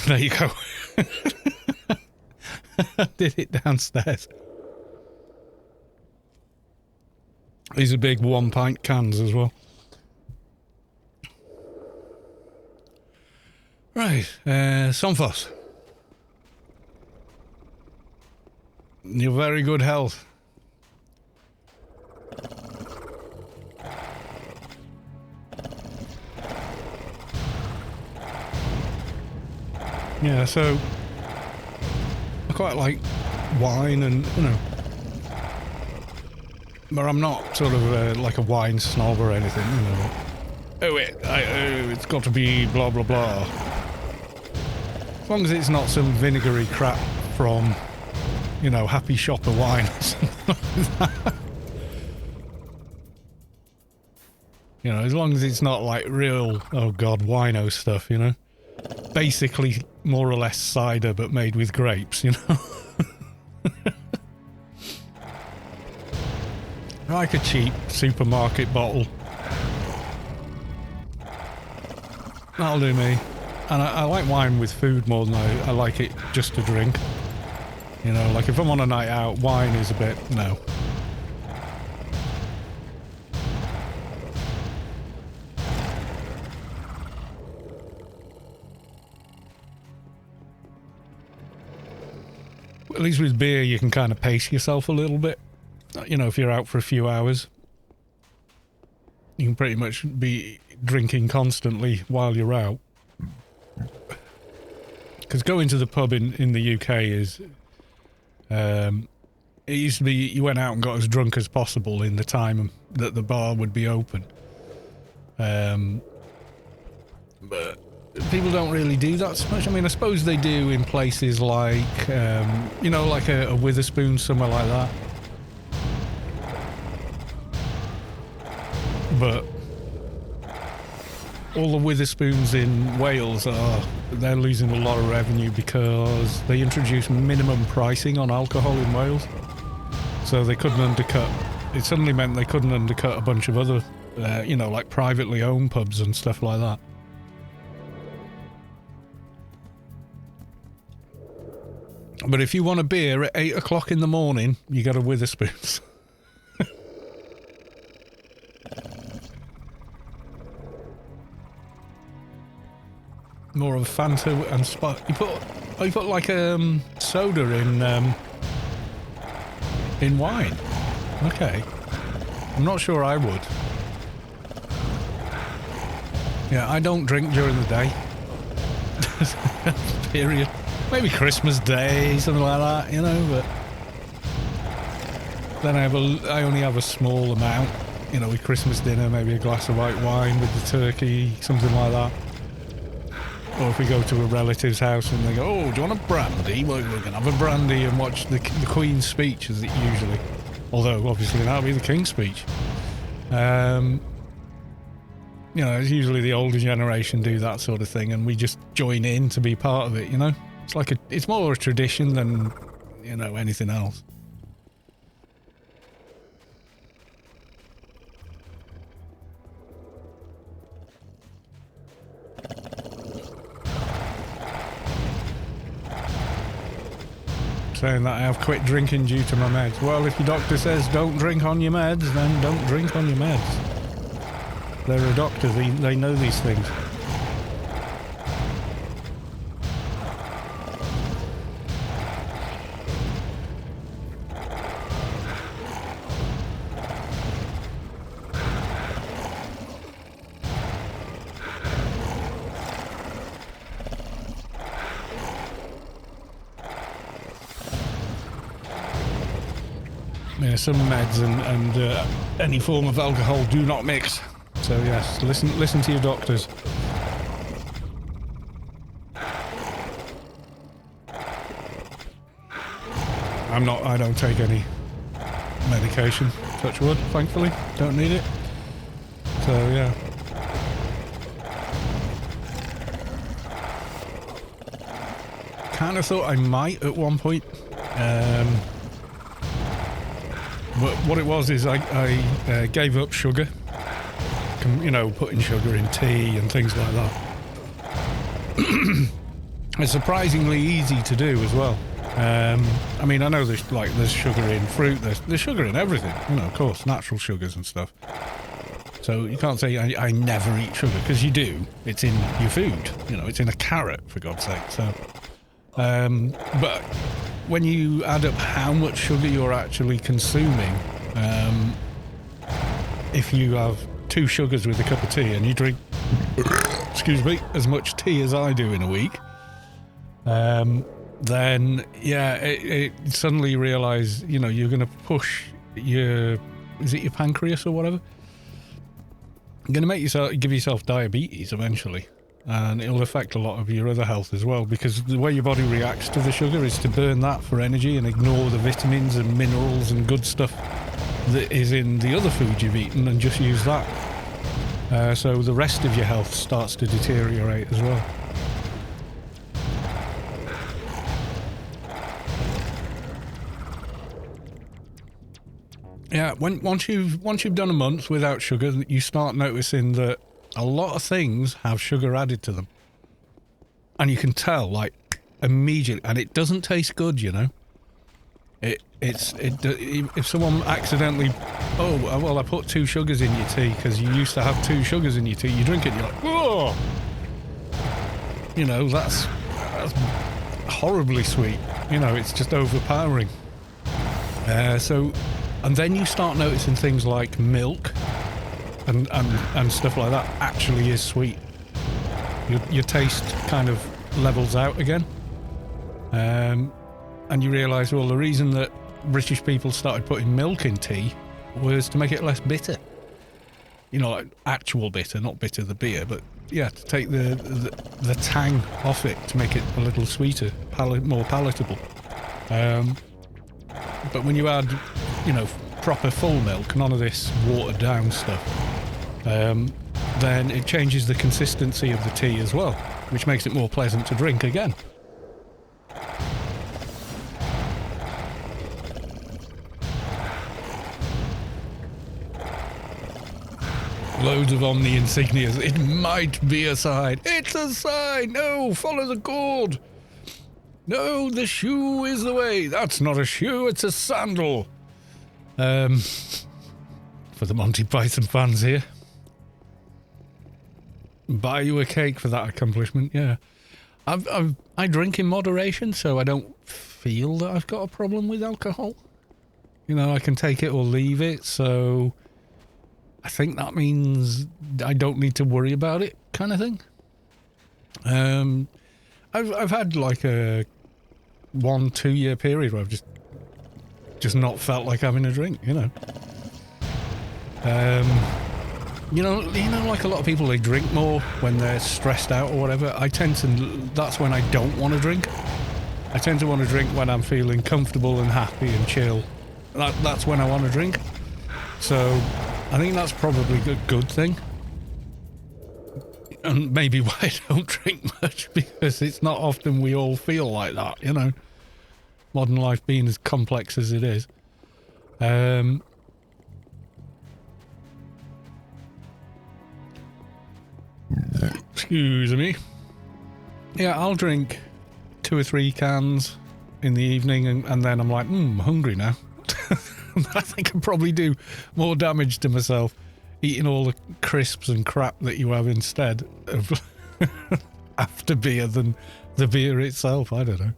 There you go. I did it downstairs. These are big 1 pint cans as well. Right, Somphos. You're very good health. Yeah, so I quite like wine and, you know, but I'm not sort of like a wine snob or anything, you know. Oh, it's got to be blah, blah, blah. As long as it's not some vinegary crap from, you know, Happy Shopper wine or something like that. You know, as long as it's not like real, oh god, wino stuff, you know. Basically, more or less cider, but made with grapes, you know. I like a cheap supermarket bottle. That'll do me. And I like wine with food more than I like it just to drink. You know, like if I'm on a night out, wine is a bit, no. At least with beer, you can kind of pace yourself a little bit. You know, if you're out for a few hours. You can pretty much be drinking constantly while you're out. Because going to the pub in the UK is... it used to be you went out and got as drunk as possible in the time that the bar would be open. But people don't really do that so much. I mean, I suppose they do in places like, you know, like a Witherspoon, somewhere like that. But all the Witherspoons in Wales they're losing a lot of revenue because they introduced minimum pricing on alcohol in Wales. So they couldn't undercut. It suddenly meant they couldn't undercut a bunch of other, you know, like privately owned pubs and stuff like that. But if you want a beer at 8 o'clock in the morning, you got a Witherspoons. More of a Fanta and Sprite. You put like soda in wine. Okay. I'm not sure I would. Yeah, I don't drink during the day. Period. Maybe Christmas Day, something like that, you know, but then I only have a small amount, you know, with Christmas dinner, maybe a glass of white wine with the turkey, something like that. Or if we go to a relative's house and they go, oh, do you want a brandy? Well, we're going to have a brandy and watch the Queen's speech, as it usually. Although, obviously, that'll be the King's speech. You know, it's usually the older generation do that sort of thing, and we just join in to be part of it, you know? It's more a tradition than, you know, anything else. Saying that I have quit drinking due to my meds. Well, if your doctor says don't drink on your meds, then don't drink on your meds. They're a doctor, they know these things. Yeah, some meds and any form of alcohol do not mix. So yes, listen to your doctors. I don't take any medication, touch wood, thankfully. Don't need it. So yeah. Kind of thought I might at one point. But what it was is I gave up sugar. You know, putting sugar in tea and things like that. It's surprisingly easy to do as well. I mean, I know there's sugar in fruit, there's sugar in everything, you know, of course, natural sugars and stuff. So you can't say I never eat sugar, because you do. It's in your food, you know, it's in a carrot, for God's sake. So, but when you add up how much sugar you're actually consuming, if you have 2 sugars with a cup of tea and you drink, excuse me, as much tea as I do in a week, then yeah, it suddenly you realise, you know, you're going to push your pancreas or whatever? You're going to give yourself diabetes eventually. And it'll affect a lot of your other health as well, because the way your body reacts to the sugar is to burn that for energy and ignore the vitamins and minerals and good stuff that is in the other food you've eaten, and just use that. So the rest of your health starts to deteriorate as well. Yeah, once you've done a month without sugar, you start noticing that a lot of things have sugar added to them, and you can tell, like, immediately, and it doesn't taste good, you know. If someone accidentally, oh well, I put 2 sugars in your tea because you used to have 2 sugars in your tea, you drink it and you're like, oh, you know, that's horribly sweet, you know, it's just overpowering. And then you start noticing things like milk, and stuff like that actually is sweet. Your taste kind of levels out again. And you realise, well, the reason that British people started putting milk in tea was to make it less bitter. You know, like actual bitter, not bitter the beer, but yeah, to take the tang off it, to make it a little sweeter, more palatable. But when you add, you know, proper full milk, none of this watered down stuff, then it changes the consistency of the tea as well, which makes it more pleasant to drink again. Loads of Omni insignias. It might be a sign. It's a sign! No, follow the cord! No, the shoe is the way. That's not a shoe, it's a sandal. For the Monty Python fans here. Buy you a cake for that accomplishment, yeah. I drink in moderation, so I don't feel that I've got a problem with alcohol. You know, I can take it or leave it, so I think that means I don't need to worry about it, kind of thing. I've had like a 1-2 year period where I've just not felt like having a drink, you know. You know, like a lot of people, they drink more when they're stressed out or whatever. That's when I don't want to drink. I tend to want to drink when I'm feeling comfortable and happy and chill. That's when I want to drink. So I think that's probably a good thing. And maybe why I don't drink much, because it's not often we all feel like that, you know. Modern life being as complex as it is. Excuse me. Yeah, I'll drink 2 or 3 cans in the evening and then I'm like, hungry now. I think I probably do more damage to myself eating all the crisps and crap that you have instead of after beer than the beer itself. I don't know.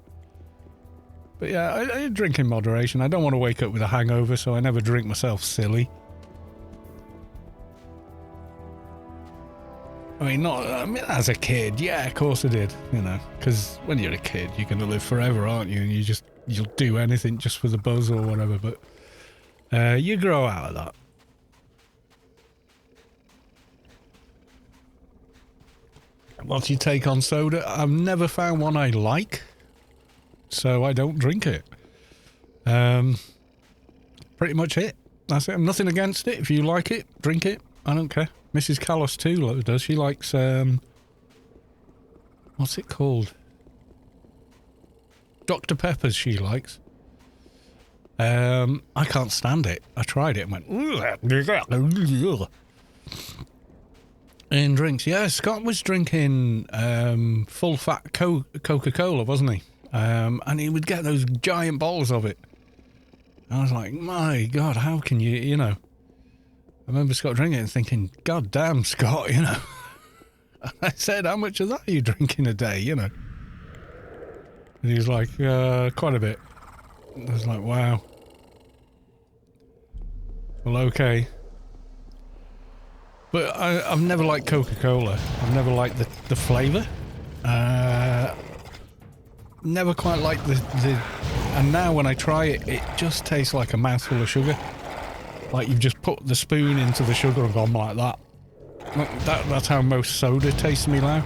But yeah, I drink in moderation. I don't want to wake up with a hangover, so I never drink myself silly. I mean, as a kid, yeah, of course I did, you know, because when you're a kid, you're going to live forever, aren't you? And you'll do anything just for the buzz or whatever, but you grow out of that. What's your take on soda? I've never found one I like, so I don't drink it. Pretty much it. That's it. I'm nothing against it. If you like it, drink it. I don't care. Mrs. Callis too does. She likes, what's it called? Dr. Pepper's she likes. I can't stand it. I tried it and went, in drinks. Yeah, Scott was drinking full fat Coca-Cola, wasn't he? And he would get those giant bottles of it. I was like, my God, how can you know? I remember Scott drinking it and thinking, God damn, Scott, you know. I said, how much of that are you drinking a day, you know? And he was like, quite a bit. I was like, wow. Well, okay. But I've never liked Coca-Cola. I've never liked the flavour. Never quite liked the... And now when I try it, it just tastes like a mouthful of sugar. Like you've just put the spoon into the sugar and gone like that. That's how most soda tastes to me now.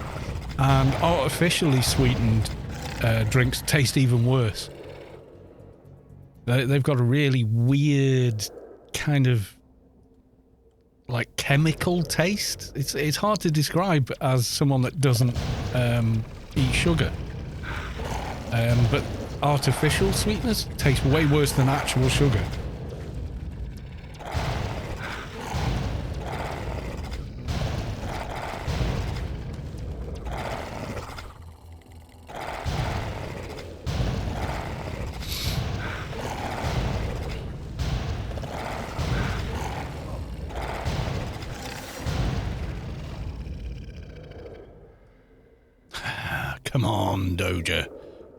And artificially sweetened drinks taste even worse. They've got a really weird kind of like chemical taste. It's hard to describe as someone that doesn't eat sugar. But artificial sweetness tastes way worse than actual sugar. Come on, Doja.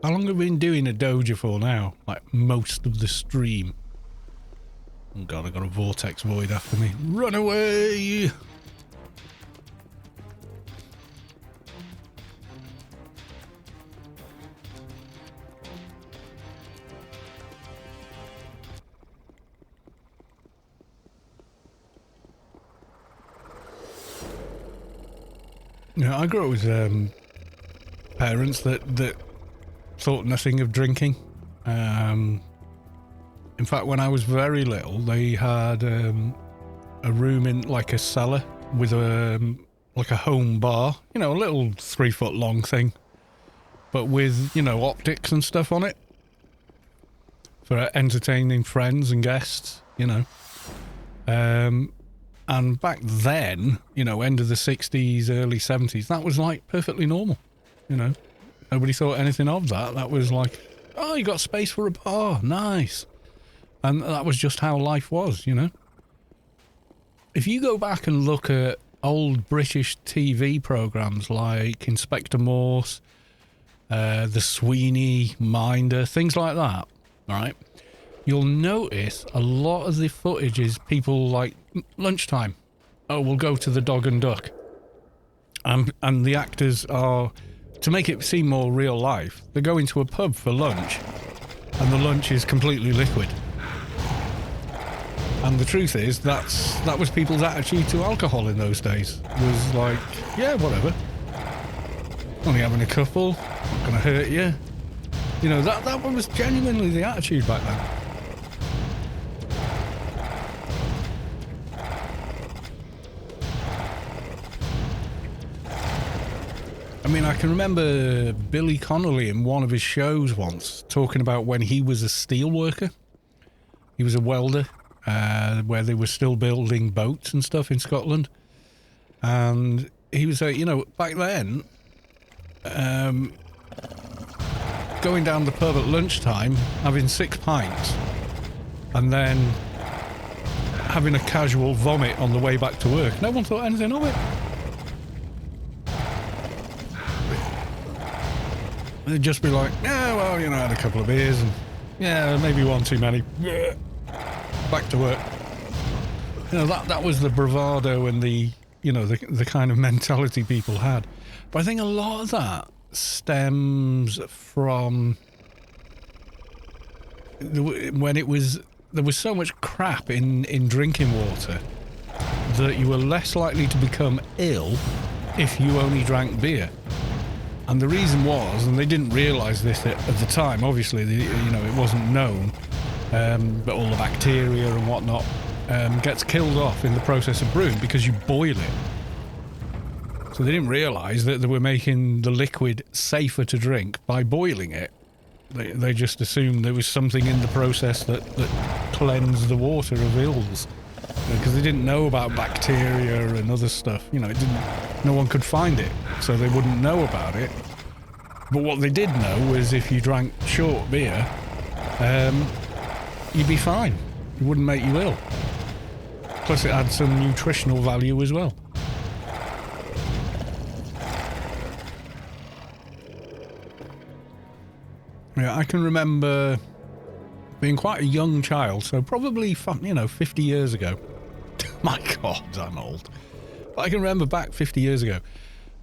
How long have we been doing a Doja for now? Like most of the stream. Oh god, I got a vortex void after me. Run away! Yeah, I grew up with parents that thought nothing of drinking. In fact, when I was very little, they had a room in like a cellar with like a home bar, you know, a little 3 foot long thing, but with, you know, optics and stuff on it for entertaining friends and guests, you know. And back then, you know, end of the 60s, early 70s, that was like perfectly normal, you know. Nobody thought anything of that. That was like, oh, you got space for a bar, nice. And that was just how life was, you know. If you go back and look at old British TV programmes like Inspector Morse, The Sweeney, Minder, things like that, right? You'll notice a lot of the footage is people like lunchtime. Oh, we'll go to the Dog and Duck. And the actors are, to make it seem more real life, they go into a pub for lunch and the lunch is completely liquid. And the truth is, that was people's attitude to alcohol in those days. Was like, yeah, whatever. Only having a couple, not gonna hurt you. You know, that was genuinely the attitude back then. I mean, I can remember Billy Connolly in one of his shows once talking about when he was a steel worker. He was a welder, where they were still building boats and stuff in Scotland. And he was like, you know, back then, going down the pub at lunchtime, having 6 pints, and then having a casual vomit on the way back to work. No one thought anything of it. They'd just be like, yeah, well, you know, I had a couple of beers and, yeah, maybe one too many. Back to work. You know, that was the bravado and the, you know, the kind of mentality people had. But I think a lot of that stems from when there was so much crap in drinking water that you were less likely to become ill if you only drank beer. And the reason was, and they didn't realise this at the time, obviously, you know, it wasn't known, but all the bacteria and whatnot gets killed off in the process of brewing because you boil it. So they didn't realise that they were making the liquid safer to drink by boiling it. They just assumed there was something in the process that cleansed the water of ills. Because they didn't know about bacteria and other stuff. You know, no one could find it, so they wouldn't know about it. But what they did know was if you drank short beer, you'd be fine. It wouldn't make you ill. Plus it had some nutritional value as well. Yeah, I can remember being quite a young child, so probably, you know, 50 years ago. My God, I'm old. But I can remember back 50 years ago,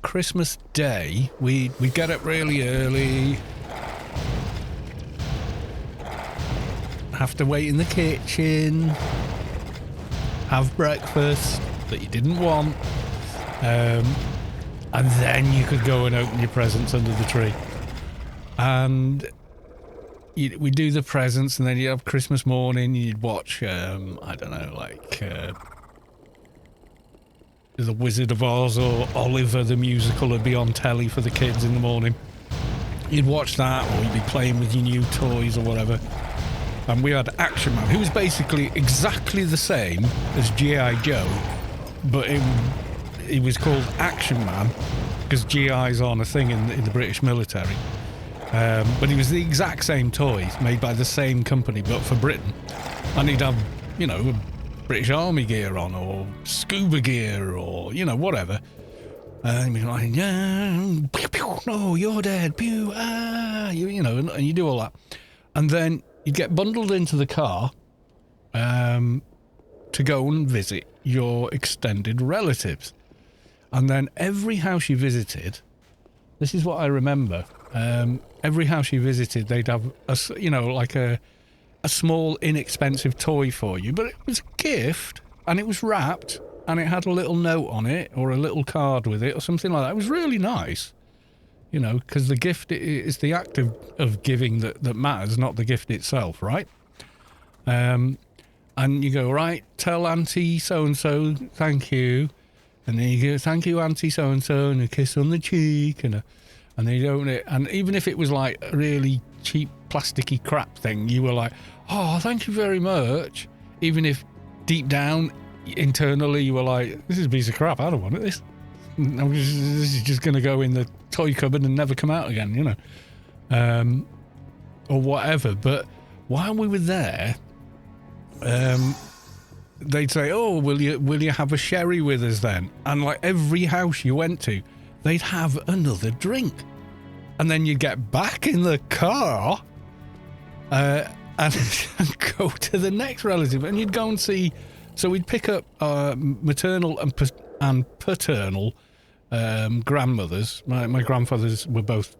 Christmas Day, we'd get up really early, have to wait in the kitchen, have breakfast that you didn't want, and then you could go and open your presents under the tree. And we do the presents, and then you'd have Christmas morning, you'd watch, I don't know, like The Wizard of Oz or Oliver the Musical would be on telly for the kids in the morning. You'd watch that, or you'd be playing with your new toys or whatever. And we had Action Man, who was basically exactly the same as G.I. Joe, but it was called Action Man because GIs aren't a thing in the British military. But he was the exact same toys made by the same company, but for Britain. And he'd have, you know, British Army gear on, or scuba gear, or, you know, whatever. And he'd be like, yeah, pew, pew, no, you're dead, pew, you know, and you do all that. And then you'd get bundled into the car, to go and visit your extended relatives. And then every house you visited, this is what I remember, every house you visited, they'd have, like a small, inexpensive toy for you. But it was a gift, and it was wrapped, and it had a little note on it, or a little card with it, or something like that. It was really nice, because the gift is the act of giving that matters, not the gift itself, right? And you go, right, tell Auntie so-and-so, thank you. And then you go, thank you, Auntie so-and-so, and a kiss on the cheek, and then you open it. And even if it was like a really cheap, plasticky crap thing, you were like, oh, thank you very much. Even if deep down, internally, you were like, this is a piece of crap, I don't want this. This is just going to go in the toy cupboard and never come out again, or whatever. But while we were there, they'd say, oh, will you have a sherry with us then? And like every house you went to, they'd have another drink. And then you'd get back in the car and go to the next relative, and you'd go and see. So we'd pick up maternal and paternal grandmothers. My grandfathers were both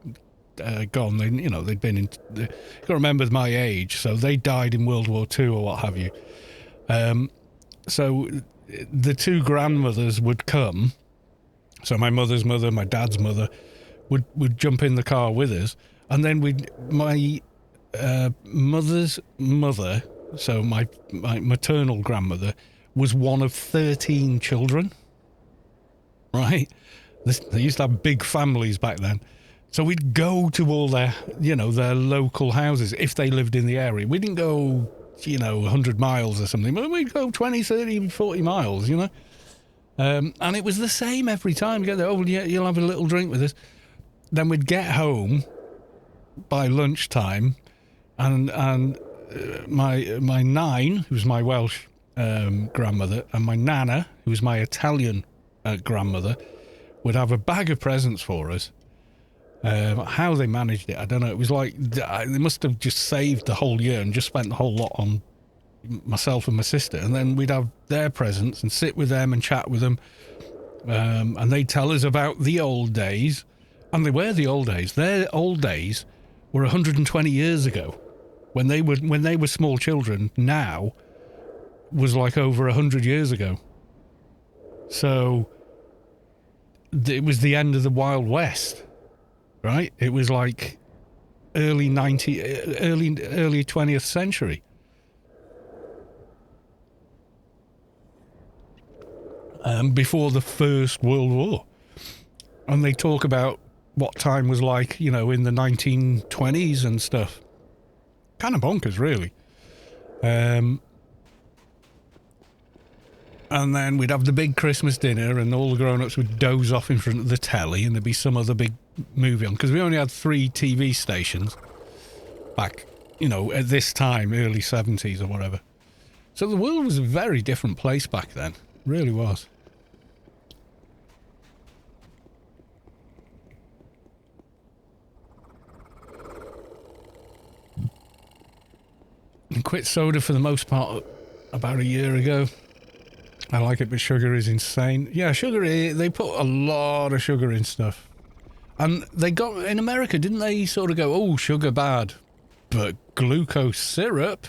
gone. They'd been in. You got to remember my age, so they died in World War II or what have you. So the two grandmothers would come. So my mother's mother, my dad's mother, would jump in the car with us, and then my mother's mother, so my maternal grandmother, was one of 13 children. Right, they used to have big families back then. So we'd go to all their local houses if they lived in the area. We didn't go, 100 miles or something, but we'd go 20, 30, 40 miles, and it was the same every time. You get there, oh, yeah, you'll have a little drink with us. Then we'd get home by lunchtime, and my nine, who was my Welsh grandmother, and my nana, who was my Italian grandmother, would have a bag of presents for us. How they managed it, I don't know. It was like they must have just saved the whole year and just spent the whole lot on myself and my sister, and then we'd have their presents and sit with them and chat with them, and they'd tell us about the old days. And they were the old days. Their old days were 120 years ago, when they were small children. Now was like over 100 years ago. So it was the end of the Wild West, right? It was like early 20th century. Before the First World War. And they talk about what time was like, in the 1920s and stuff. Kind of bonkers, really. And then we'd have the big Christmas dinner, and all the grown-ups would doze off in front of the telly, and there'd be some other big movie on, because we only had 3 TV stations back, at this time, early 70s or whatever. So the world was a very different place back then. It really was. I quit soda for the most part about a year ago. I like it, but sugar is insane. Yeah, sugar, they put a lot of sugar in stuff. And they got, in America, didn't they sort of go, oh, sugar bad, but glucose syrup,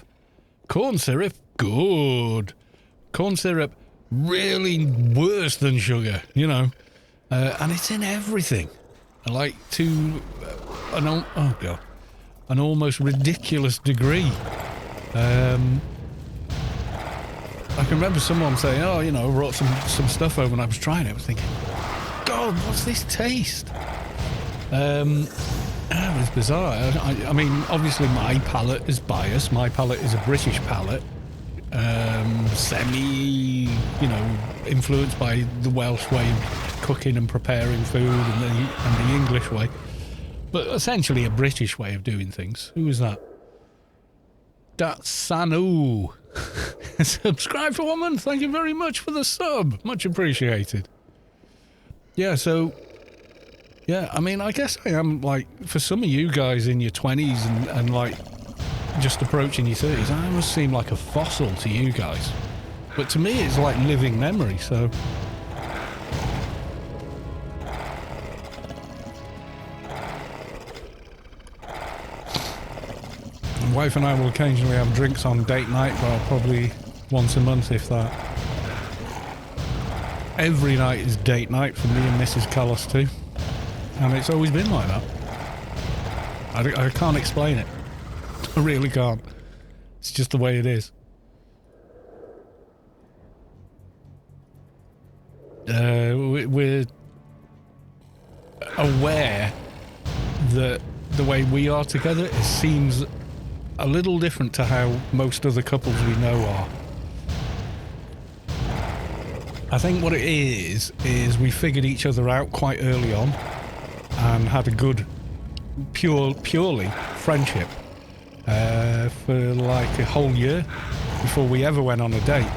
corn syrup, good. Corn syrup, really worse than sugar, and it's in everything. I like to, an almost ridiculous degree. I can remember someone saying, I brought some stuff over and I was trying it. I was thinking, God, what's this taste? It was bizarre. I mean, obviously my palate is biased. My palate is a British palate. Influenced by the Welsh way of cooking and preparing food and the English way. But essentially a British way of doing things. Who was that? That's Sanu. Subscribe for 1 month. Thank you very much for the sub. Much appreciated. Yeah, so... Yeah, I mean, I guess I am, like, for some of you guys in your 20s and like, just approaching your 30s, I must seem like a fossil to you guys. But to me, it's like living memory, so... My wife and I will occasionally have drinks on date night, well, probably once a month, if that. Every night is date night for me and Mrs. Callis too. And it's always been like that. I can't explain it. I really can't. It's just the way it is. We're aware that the way we are together, it seems a little different to how most other couples we know are. I think what it is we figured each other out quite early on and had a good, purely friendship for like a whole year before we ever went on a date.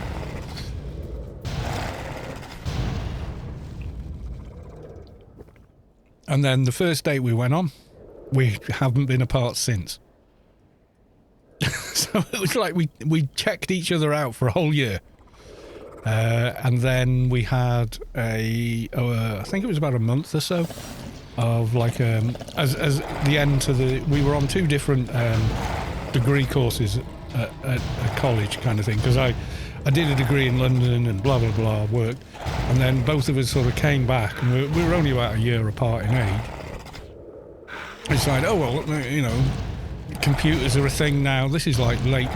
And then the first date we went on, we haven't been apart since. So it was like we checked each other out for a whole year. And then we had I think it was about a month or so of like, as the end to we were on 2 different degree courses at college kind of thing, because I did a degree in London and blah, blah, blah, work. And then both of us sort of came back, and we were only about a year apart in age. It's like, oh, well, you know, computers are a thing now. This is like like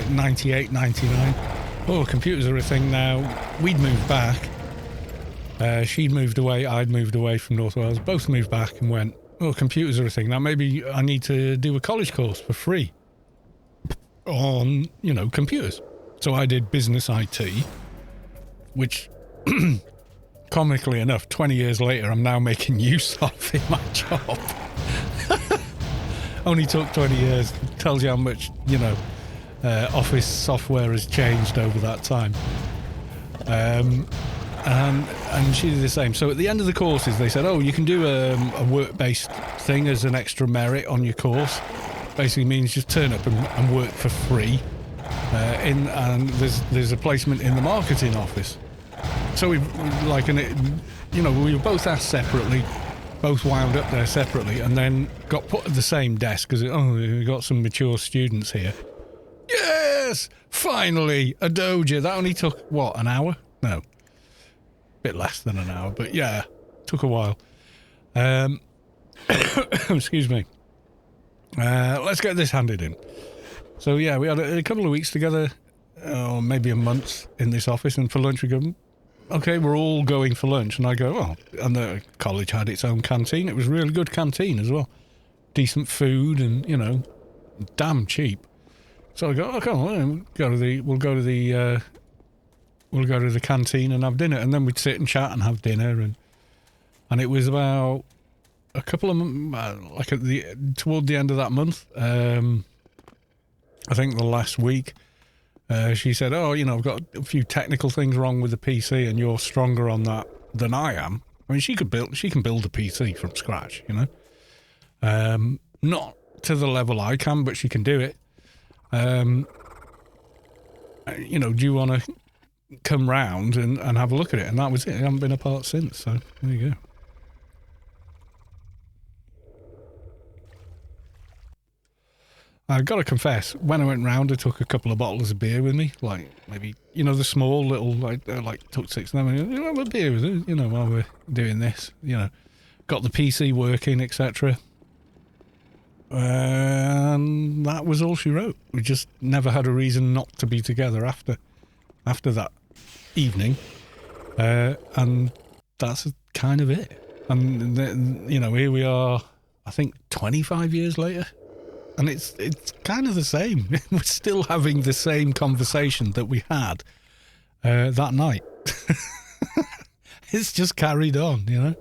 98, 99. Oh, computers are a thing now. We'd moved back. She'd moved away. I'd moved away from North Wales. Both moved back and went, oh, computers are a thing now. Maybe I need to do a college course for free on, you know, computers. So I did business IT, which, comically enough, 20 years later, I'm now making use of in my job. Only took 20 years. Tells you how much, you know, office software has changed over that time. And she did the same. So at the end of the courses, they said, oh, you can do a work-based thing as an extra merit on your course. Basically means just turn up and work for free. And there's a placement in the marketing office. So we were both asked separately, both wound up there separately, and then got put at the same desk because we've got some mature students here. Yes, finally a Doja. That only took what, an hour? No, bit less than an hour, but yeah, took a while. Excuse me. Let's get this handed in. So yeah, we had a couple of weeks together, or maybe a month in this office, and for lunch we go, okay, we're all going for lunch, and I go, oh, and the college had its own canteen. It was a really good canteen as well, decent food, and you know, damn cheap. So I go, okay, we'll go to the canteen and have dinner, and then we'd sit and chat and have dinner, and it was about a couple of toward the end of that month. I think the last week, she said, oh, you know, I've got a few technical things wrong with the PC and you're stronger on that than I am. I mean, she can build a PC from scratch, you know. Not to the level I can, but she can do it. You know, do you want to come round and have a look at it? And that was it. I haven't been apart since, so there you go. I've got to confess, when I went round, I took a couple of bottles of beer with me, like maybe, you know, the small little, like took 6 of them, and you know, have a beer with it, you know, while we're doing this, you know, got the PC working, etc. And that was all she wrote. We just never had a reason not to be together after that evening, and that's kind of it. And then, you know, here we are, I think 25 years later. And it's kind of the same. We're still having the same conversation that we had that night. It's just carried on, you know.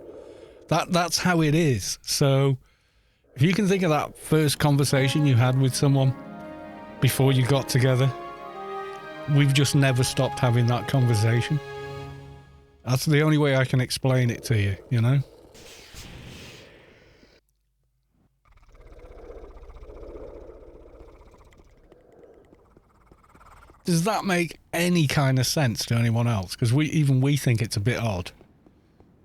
That's how it is. So if you can think of that first conversation you had with someone before you got together, we've just never stopped having that conversation. That's the only way I can explain it to you, you know. Does that make any kind of sense to anyone else? Because we think it's a bit odd.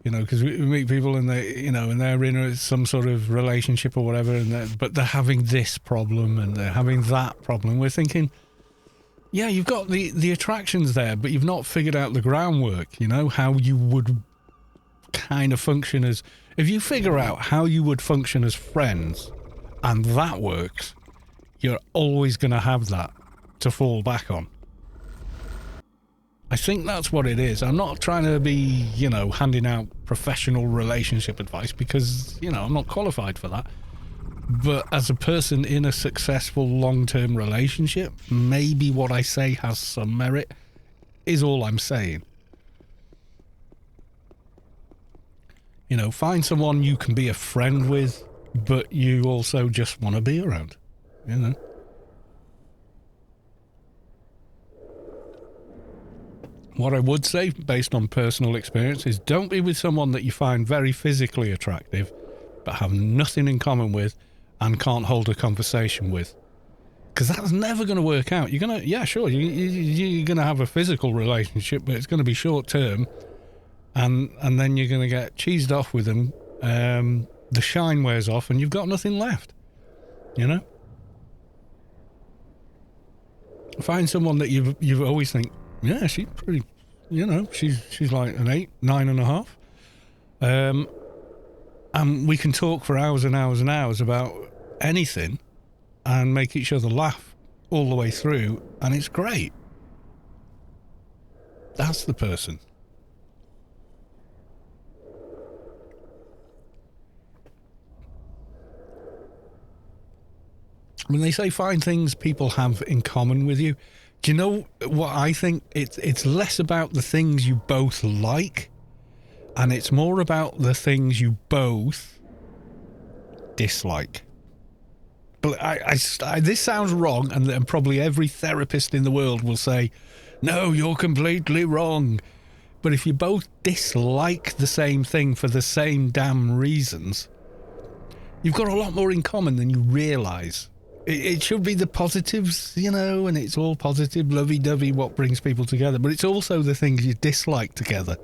You know, because we meet people and they're in some sort of relationship or whatever, but they're having this problem and they're having that problem. We're thinking, yeah, you've got the attractions there, but you've not figured out the groundwork, you know, how you would kind of function as... If you figure out how you would function as friends and that works, you're always going to have that to fall back on. I think that's what it is. I'm not trying to be, you know, handing out professional relationship advice because, you know, I'm not qualified for that. But as a person in a successful long-term relationship, maybe what I say has some merit is all I'm saying. You know, find someone you can be a friend with, but you also just want to be around, you know. What I would say, based on personal experience, is don't be with someone that you find very physically attractive, but have nothing in common with and can't hold a conversation with. Because that's never going to work out. You're going to, yeah, sure, you're going to have a physical relationship, but it's going to be short term, and then you're going to get cheesed off with them. The shine wears off, and you've got nothing left, you know? Find someone that you've always think, yeah, she's pretty, you know, she's like an 8, 9.5. And we can talk for hours and hours and hours about anything and make each other laugh all the way through, and it's great. That's the person. When they say find things people have in common with you, do you know what I think? It's less about the things you both like, and it's more about the things you both dislike. But this sounds wrong, and probably every therapist in the world will say, no, you're completely wrong. But if you both dislike the same thing for the same damn reasons, you've got a lot more in common than you realise. It should be the positives, you know, and it's all positive, lovey-dovey, what brings people together. But it's also the things you dislike together,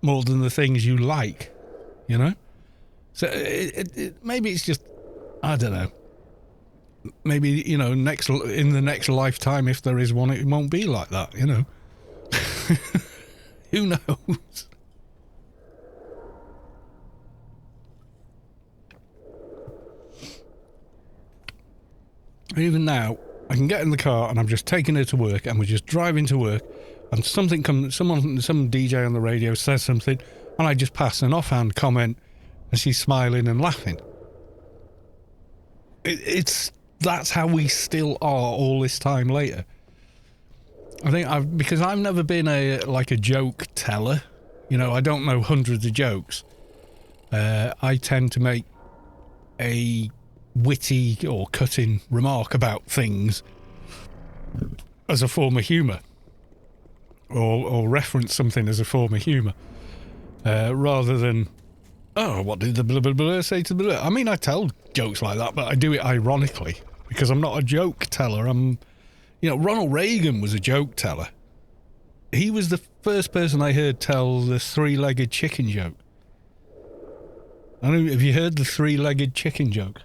more than the things you like, you know? So maybe it's just, I don't know. Maybe, you know, in the next lifetime, if there is one, it won't be like that, you know? Who knows? Even now, I can get in the car and I'm just taking her to work, and we're just driving to work, and some DJ on the radio says something, and I just pass an offhand comment, and she's smiling and laughing. That's how we still are all this time later. I think because I've never been a joke teller, you know, I don't know hundreds of jokes. I tend to make a witty or cutting remark about things as a form of humour, or reference something as a form of humour, rather than, oh, what did the blah blah blah say to the blah? I mean, I tell jokes like that, but I do it ironically because I'm not a joke teller. Ronald Reagan was a joke teller. He was the first person I heard tell the three-legged chicken joke. Have you heard the three-legged chicken joke?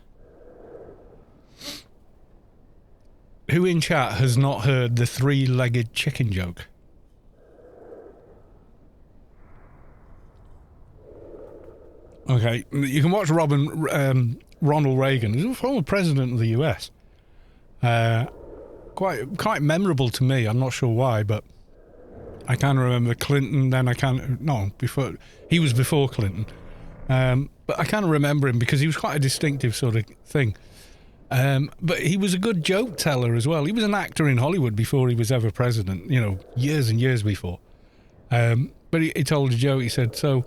Who in chat has not heard the three-legged chicken joke? Okay, you can watch Ronald Reagan. He's a former president of the US. Quite memorable to me. I'm not sure why, but I can remember Clinton. He was before Clinton. But I kind of remember him because he was quite a distinctive sort of thing. But he was a good joke teller as well. He was an actor in Hollywood before he was ever president, you know, years and years before. But he told a joke. He said, so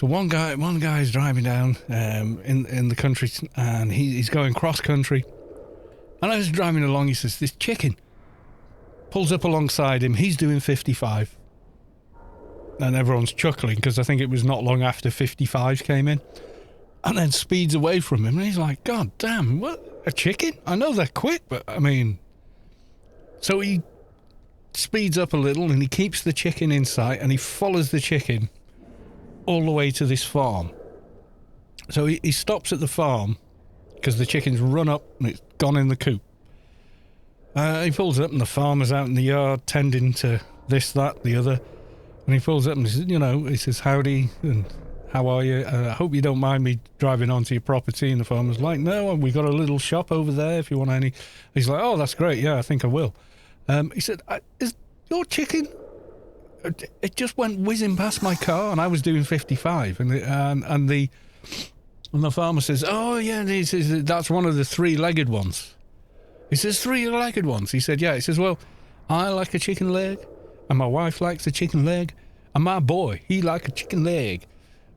one guy's driving down in the country, and he's going cross country. And as he's driving along, he says, this chicken pulls up alongside him. He's doing 55. And everyone's chuckling because I think it was not long after 55 came in. And then speeds away from him. And he's like, God damn, what? A chicken? I know they're quick, but I mean, So he speeds up a little and he keeps the chicken in sight and he follows the chicken all the way to this farm. So he stops at the farm because the chicken's run up and it's gone in the coop. He pulls up and the farmer's out in the yard tending to this, that, the other. And he pulls up and he says, he says, howdy, and how are you? I hope you don't mind me driving onto your property. And the farmer's like, no, we got a little shop over there if you want any. He's like, oh, that's great. Yeah, I think I will. He said, is your chicken? It just went whizzing past my car and I was doing 55. And the farmer says, oh, yeah, he says, that's one of the three-legged ones. He says, three-legged ones? He said, yeah. He says, well, I like a chicken leg and my wife likes a chicken leg and my boy, he like a chicken leg.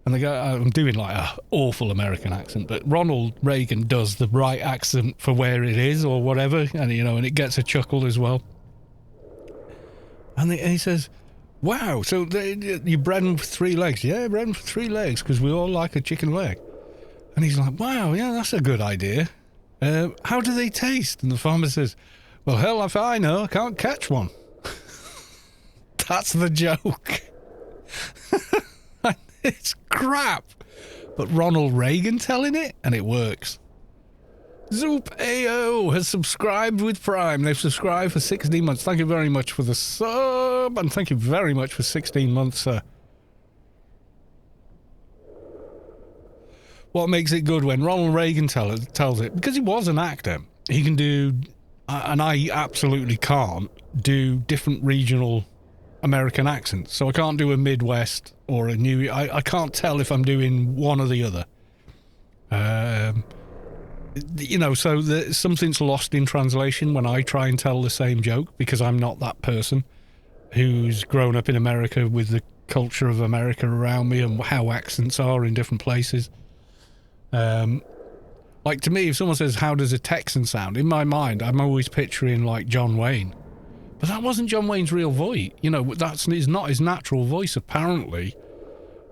And the guy, I'm doing like an awful American accent, but Ronald Reagan does the right accent for where it is or whatever, and and it gets a chuckle as well. And he says, wow, so you bred them for 3 legs? Yeah, bred them for 3 legs because we all like a chicken leg. And he's like, wow, yeah, that's a good idea. How do they taste? And the farmer says, well, hell if I know, I can't catch one. That's the joke. It's crap. But Ronald Reagan telling it, and it works. Zoop AO has subscribed with Prime. They've subscribed for 16 months. Thank you very much for the sub, and thank you very much for 16 months, sir. What makes it good when Ronald Reagan tells it? Because he was an actor. He can do, and I absolutely can't, do different regional American accents. So I can't do a Midwest or a New... I can't tell if I'm doing one or the other. So something's lost in translation when I try and tell the same joke because I'm not that person who's grown up in America with the culture of America around me and how accents are in different places. Like to me, if someone says, how does a Texan sound? In my mind, I'm always picturing like John Wayne. But that wasn't John Wayne's real voice. That's not his natural voice, apparently.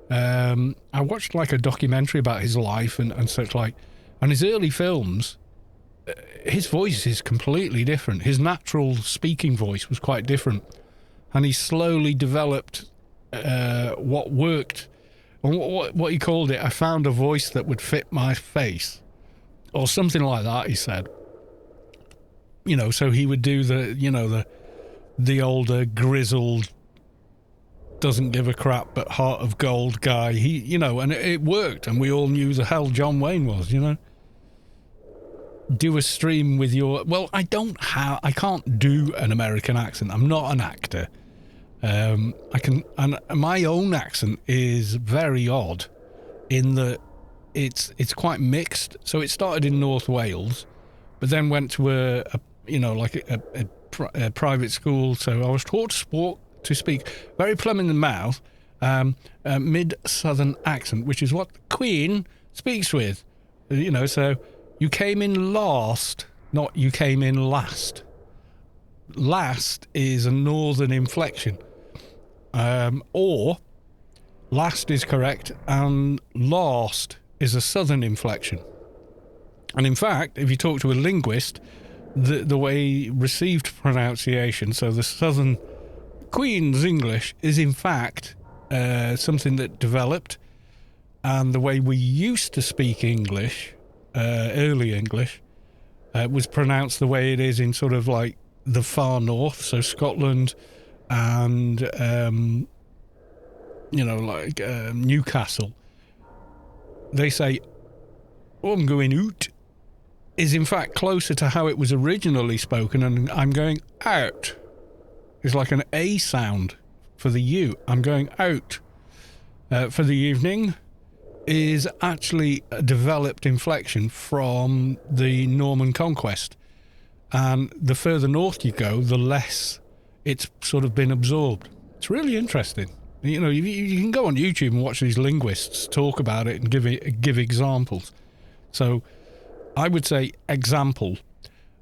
I watched like a documentary about his life and such like, and his early films, his voice is completely different. His natural speaking voice was quite different. And he slowly developed what worked. And what he called it, I found a voice that would fit my face. Or something like that, he said. So he would do the older, grizzled, doesn't give a crap, but heart of gold guy. And it worked, and we all knew the hell John Wayne was, Do a stream with your... Well, I can't do an American accent. I'm not an actor. And my own accent is very odd in that it's quite mixed. So it started in North Wales, but then went to a private school, so I was taught to speak very plumb in the mouth, mid-southern accent, which is what the Queen speaks with. So you came in last, not you came in last. Last is a northern inflection, or last is correct, and last is a southern inflection. And in fact, if you talk to a linguist, the way received pronunciation, so the Southern Queen's English is in fact something that developed, and the way we used to speak English, early English, was pronounced the way it is in sort of like the far north, so Scotland and Newcastle. They say, oh, I'm going out, is in fact closer to how it was originally spoken, and I'm going out. It's like an A sound for the U. I'm going out. For the evening is actually a developed inflection from the Norman conquest. And the further north you go, the less it's sort of been absorbed. It's really interesting. You can go on YouTube and watch these linguists talk about it and give examples. So I would say example,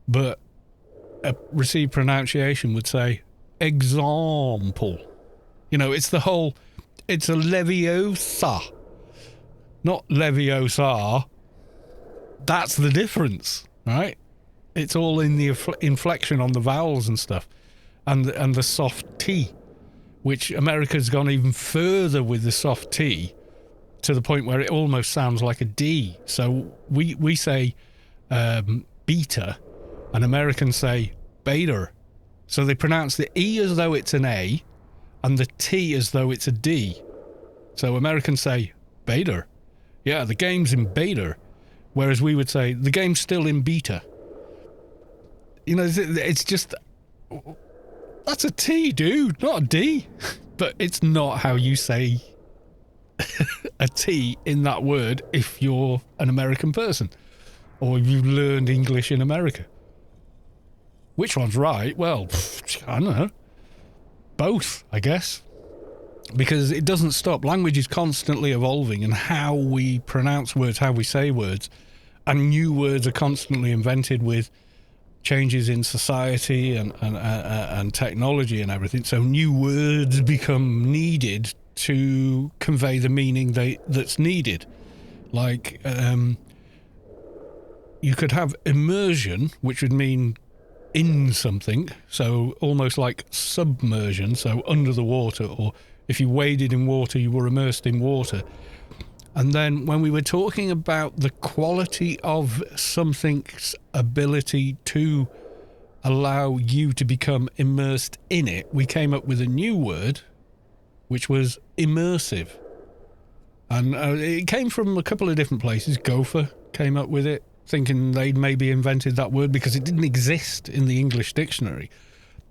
but a received pronunciation would say example. It's a Leviosa, not Leviosa. That's the difference, right? it's all in the inflection on the vowels and stuff, and the soft T, which America's gone even further with the soft T to the point where it almost sounds like a D. So we say beta, and Americans say beta. So they pronounce the E as though it's an A, and the T as though it's a D. So Americans say beta. Yeah, the game's in beta. Whereas we would say the game's still in beta. You know, it's just, that's a T, dude, not a D. But it's not how you say a T in that word if you're an American person or if you've learned English in America. Which one's right? Well, I don't know. Both, I guess. Because it doesn't stop. Language is constantly evolving, and how we pronounce words, how we say words, and new words are constantly invented with changes in society and technology and everything. So new words become needed to convey the meaning that's needed. Like, you could have immersion, which would mean in something, so almost like submersion, so under the water, or if you waded in water, you were immersed in water. And then when we were talking about the quality of something's ability to allow you to become immersed in it, we came up with a new word, which was immersive. And it came from a couple of different places. Gopher came up with it, thinking they'd maybe invented that word because it didn't exist in the English dictionary.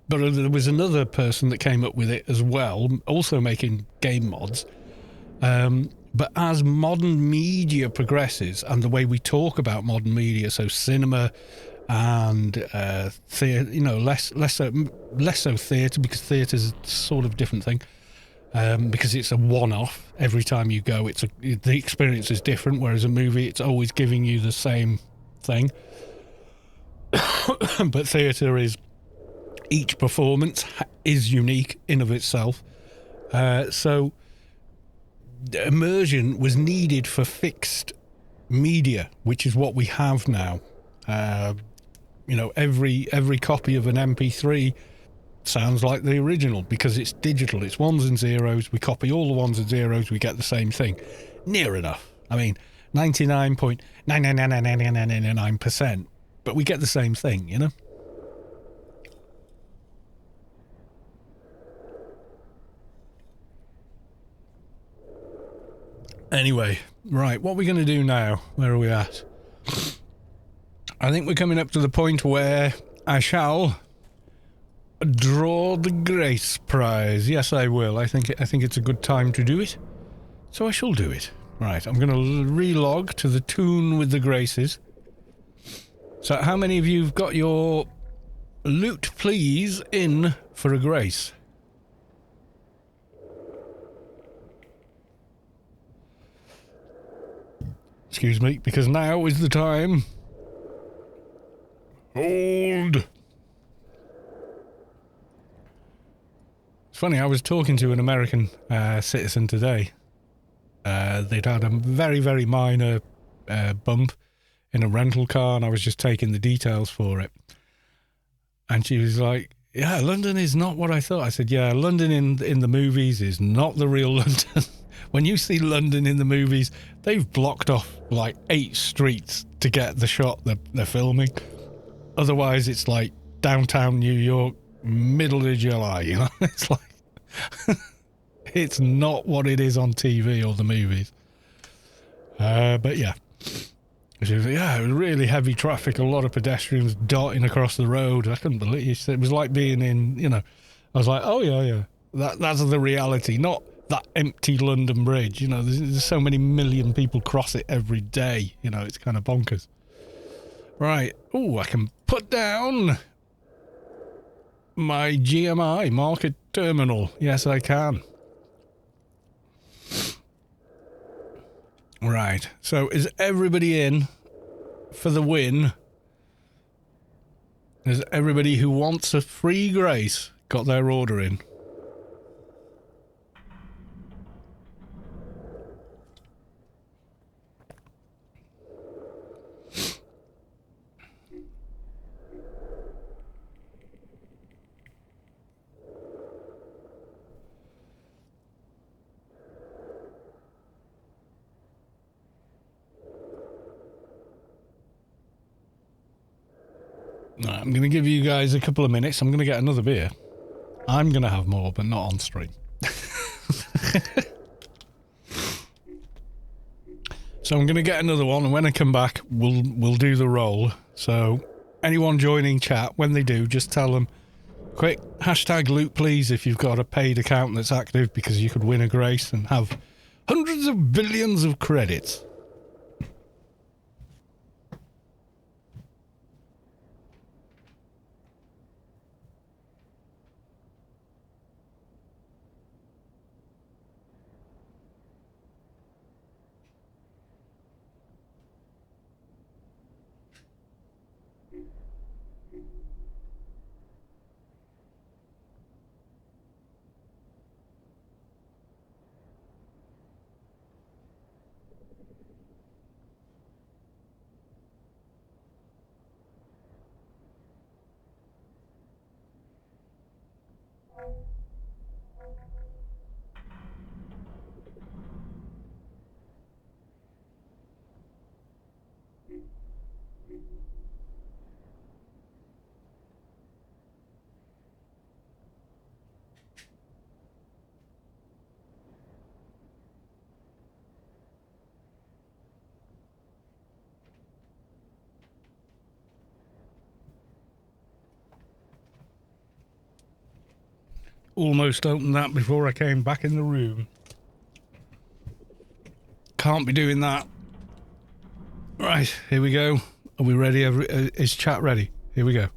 But there was another person that came up with it as well, also making game mods. But as modern media progresses, and the way we talk about modern media, so cinema and theatre, you know, less so theatre, because theatre's a sort of different thing. Because it's a one-off. Every time you go, the experience is different, whereas a movie, it's always giving you the same thing. But theatre is, each performance is unique in of itself. So immersion was needed for fixed media, which is what we have now. You know, every copy of an MP3 sounds like the original because it's digital. It's ones and zeros. We copy all the ones and zeros. We get the same thing. Near enough. I mean, 99.9999999%. But we get the same thing, you know? Anyway, right, what are we going to do now? Where are we at? I think we're coming up to the point where I shall draw the Grace Prize. Yes, I will. I think it's a good time to do it. So I shall do it. Right, I'm going to relog to the Tune with the Graces. So how many of you have got your loot, please, in for a Grace? Excuse me, because now is the time. Hold. It's funny, I was talking to an American citizen today. They'd had a very, very minor bump in a rental car, and I was just taking the details for it. And she was like, yeah, London is not what I thought. I said, yeah, London in the movies is not the real London. When you see London in the movies, they've blocked off like 8 streets to get the shot that they're filming. Otherwise, it's like downtown New York, middle of July, you know? It's like, it's not what it is on TV or the movies. But yeah. She was like, yeah, it was really heavy traffic, a lot of pedestrians darting across the road. I couldn't believe it. It was like being in, you know, I was like, oh yeah. That's the reality, not that empty London Bridge. You know, there's so many million people cross it every day. You know, it's kind of bonkers. Right. Oh, I can put down my GMI market terminal. Yes, I can. Right. So is everybody in for the win? Is everybody who wants a free Grace got their order in? Right, I'm going to give you guys a couple of minutes. I'm going to get another beer. I'm going to have more, but not on stream. So I'm going to get another one, and when I come back, we'll do the roll. So anyone joining chat, when they do, just tell them, quick, hashtag loot please if you've got a paid account that's active, because you could win a grace and have hundreds of billions of credits. Almost opened that before I came back in the room. Can't be doing that. Right, here we go. Are we ready? Is chat ready? Here we go.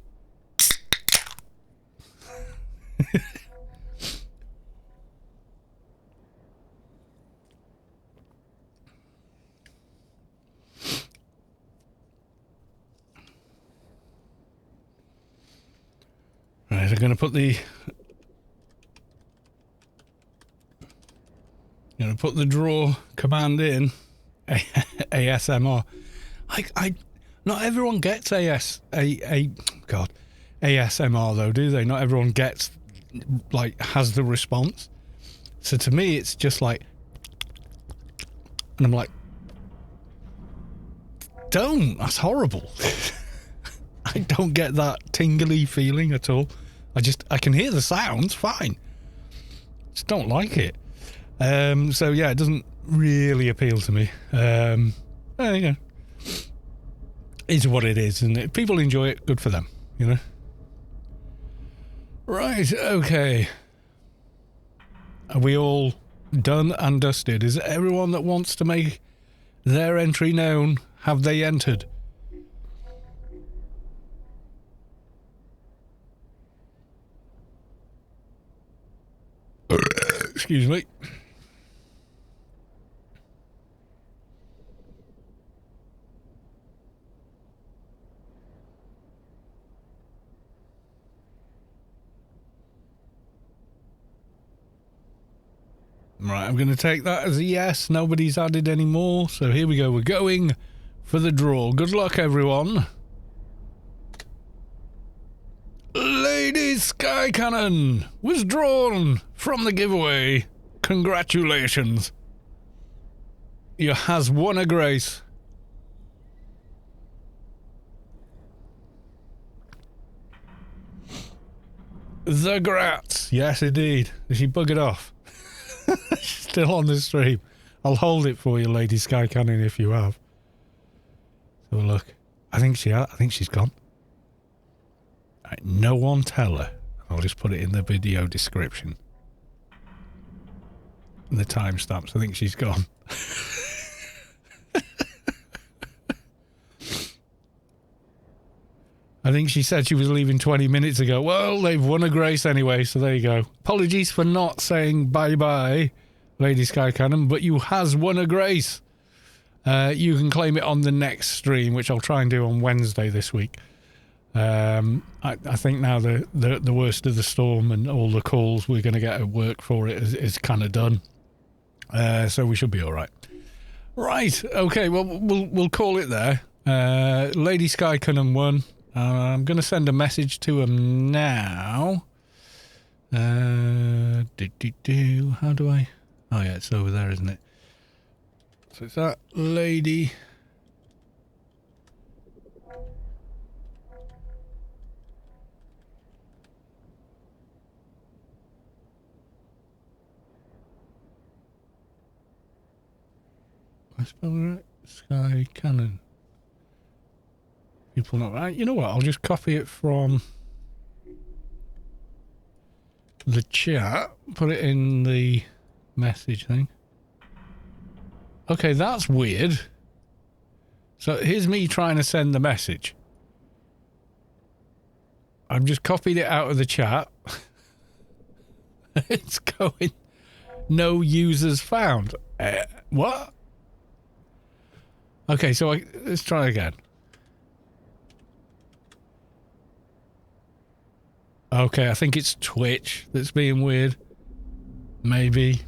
Right, I'm going to put the draw command in. ASMR. Not everyone gets ASMR though, do they? Not everyone gets, like, has the response. So to me, it's just like, and I'm like, that's horrible. I don't get that tingly feeling at all. I can hear the sounds fine. Just don't like it. So yeah, it doesn't really appeal to me. You know, it's what it is, and if people enjoy it, good for them, you know. Right, okay. Are we all done and dusted? Is everyone that wants to make their entry known, have they entered? Excuse me. Right, I'm going to take that as a yes. Nobody's added any more. So here we go. We're going for the draw. Good luck, everyone. Ladyskycannon was drawn from the giveaway. Congratulations. You has won a grace. The Grats. Yes, indeed. She buggered off. Still on the stream. I'll hold it for you, Ladyskycannon, if you have. So look. I think she's gone. Right, no one tell her. I'll just put it in the video description. The timestamps. I think she's gone. I think she said she was leaving 20 minutes ago. Well, they've won a grace anyway, so there you go. Apologies for not saying bye-bye, Ladyskycannon, but you has won a grace. You can claim it on the next stream, which I'll try and do on Wednesday this week. I think now the worst of the storm and all the calls we're going to get at work for it is kind of done. So we should be all right. Right, okay, well, we'll call it there. Ladyskycannon won. I'm going to send a message to him now. How do I... Oh, yeah, it's over there, isn't it? So it's that lady. spell right? Sky Cannon. People not right. You know what? I'll just copy it from the chat, put it in the message thing. Okay, that's weird. So here's me trying to send the message. I've just copied it out of the chat. It's going, no users found. What? Okay, so let's try again. Okay, I think it's Twitch that's being weird. Maybe.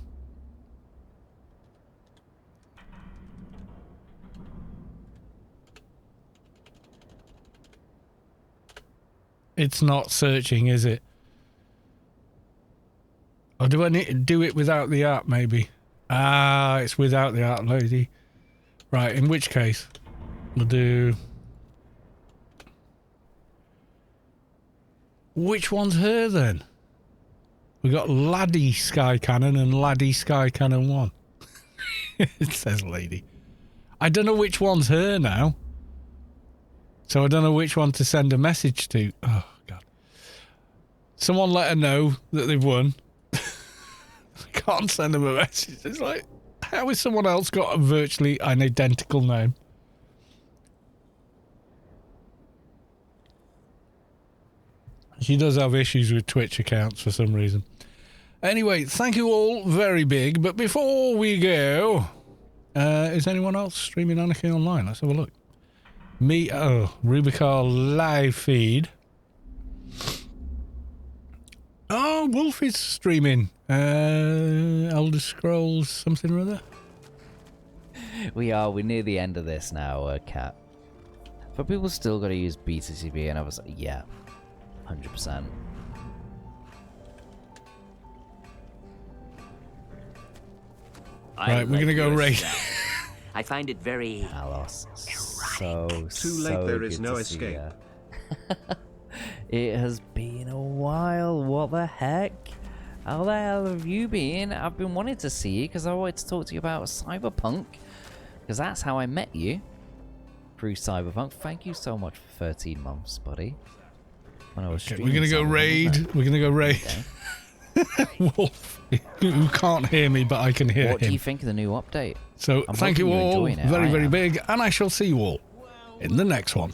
It's not searching, is it? Or do I need to do it without the app, maybe? Ah, it's without the app, lady. Right, in which case, we'll do... Which one's her, then? We got Ladyskycannon and Ladyskycannon 1. It says lady. I don't know which one's her now. So I don't know which one to send a message to. Oh, God. Someone let her know that they've won. I can't send them a message. It's like, how has someone else got a virtually an identical name? She does have issues with Twitch accounts for some reason. Anyway, thank you all very big. But before we go, is anyone else streaming Anarchy online? Let's have a look. Me, Rubicar live feed. Oh, Wolf is streaming. Elder Scrolls something or other. We're near the end of this now, Cat. But people still got to use BTCB, and I was like, yeah, 100%. Right, we're gonna go raid. I find it very Alos. erotic. So Too late, there is no escape. It has been a while. What the heck? How the hell have you been? I've been wanting to see you because I wanted to talk to you about Cyberpunk. Because that's how I met you. Through Cyberpunk. Thank you so much for 13 months, buddy. When I was We're gonna go raid. We're gonna go raid. Okay. Wolf, who can't hear me, but I can hear him. What do you think of the new update? So thank you all very, very big, and I shall see you all in the next one.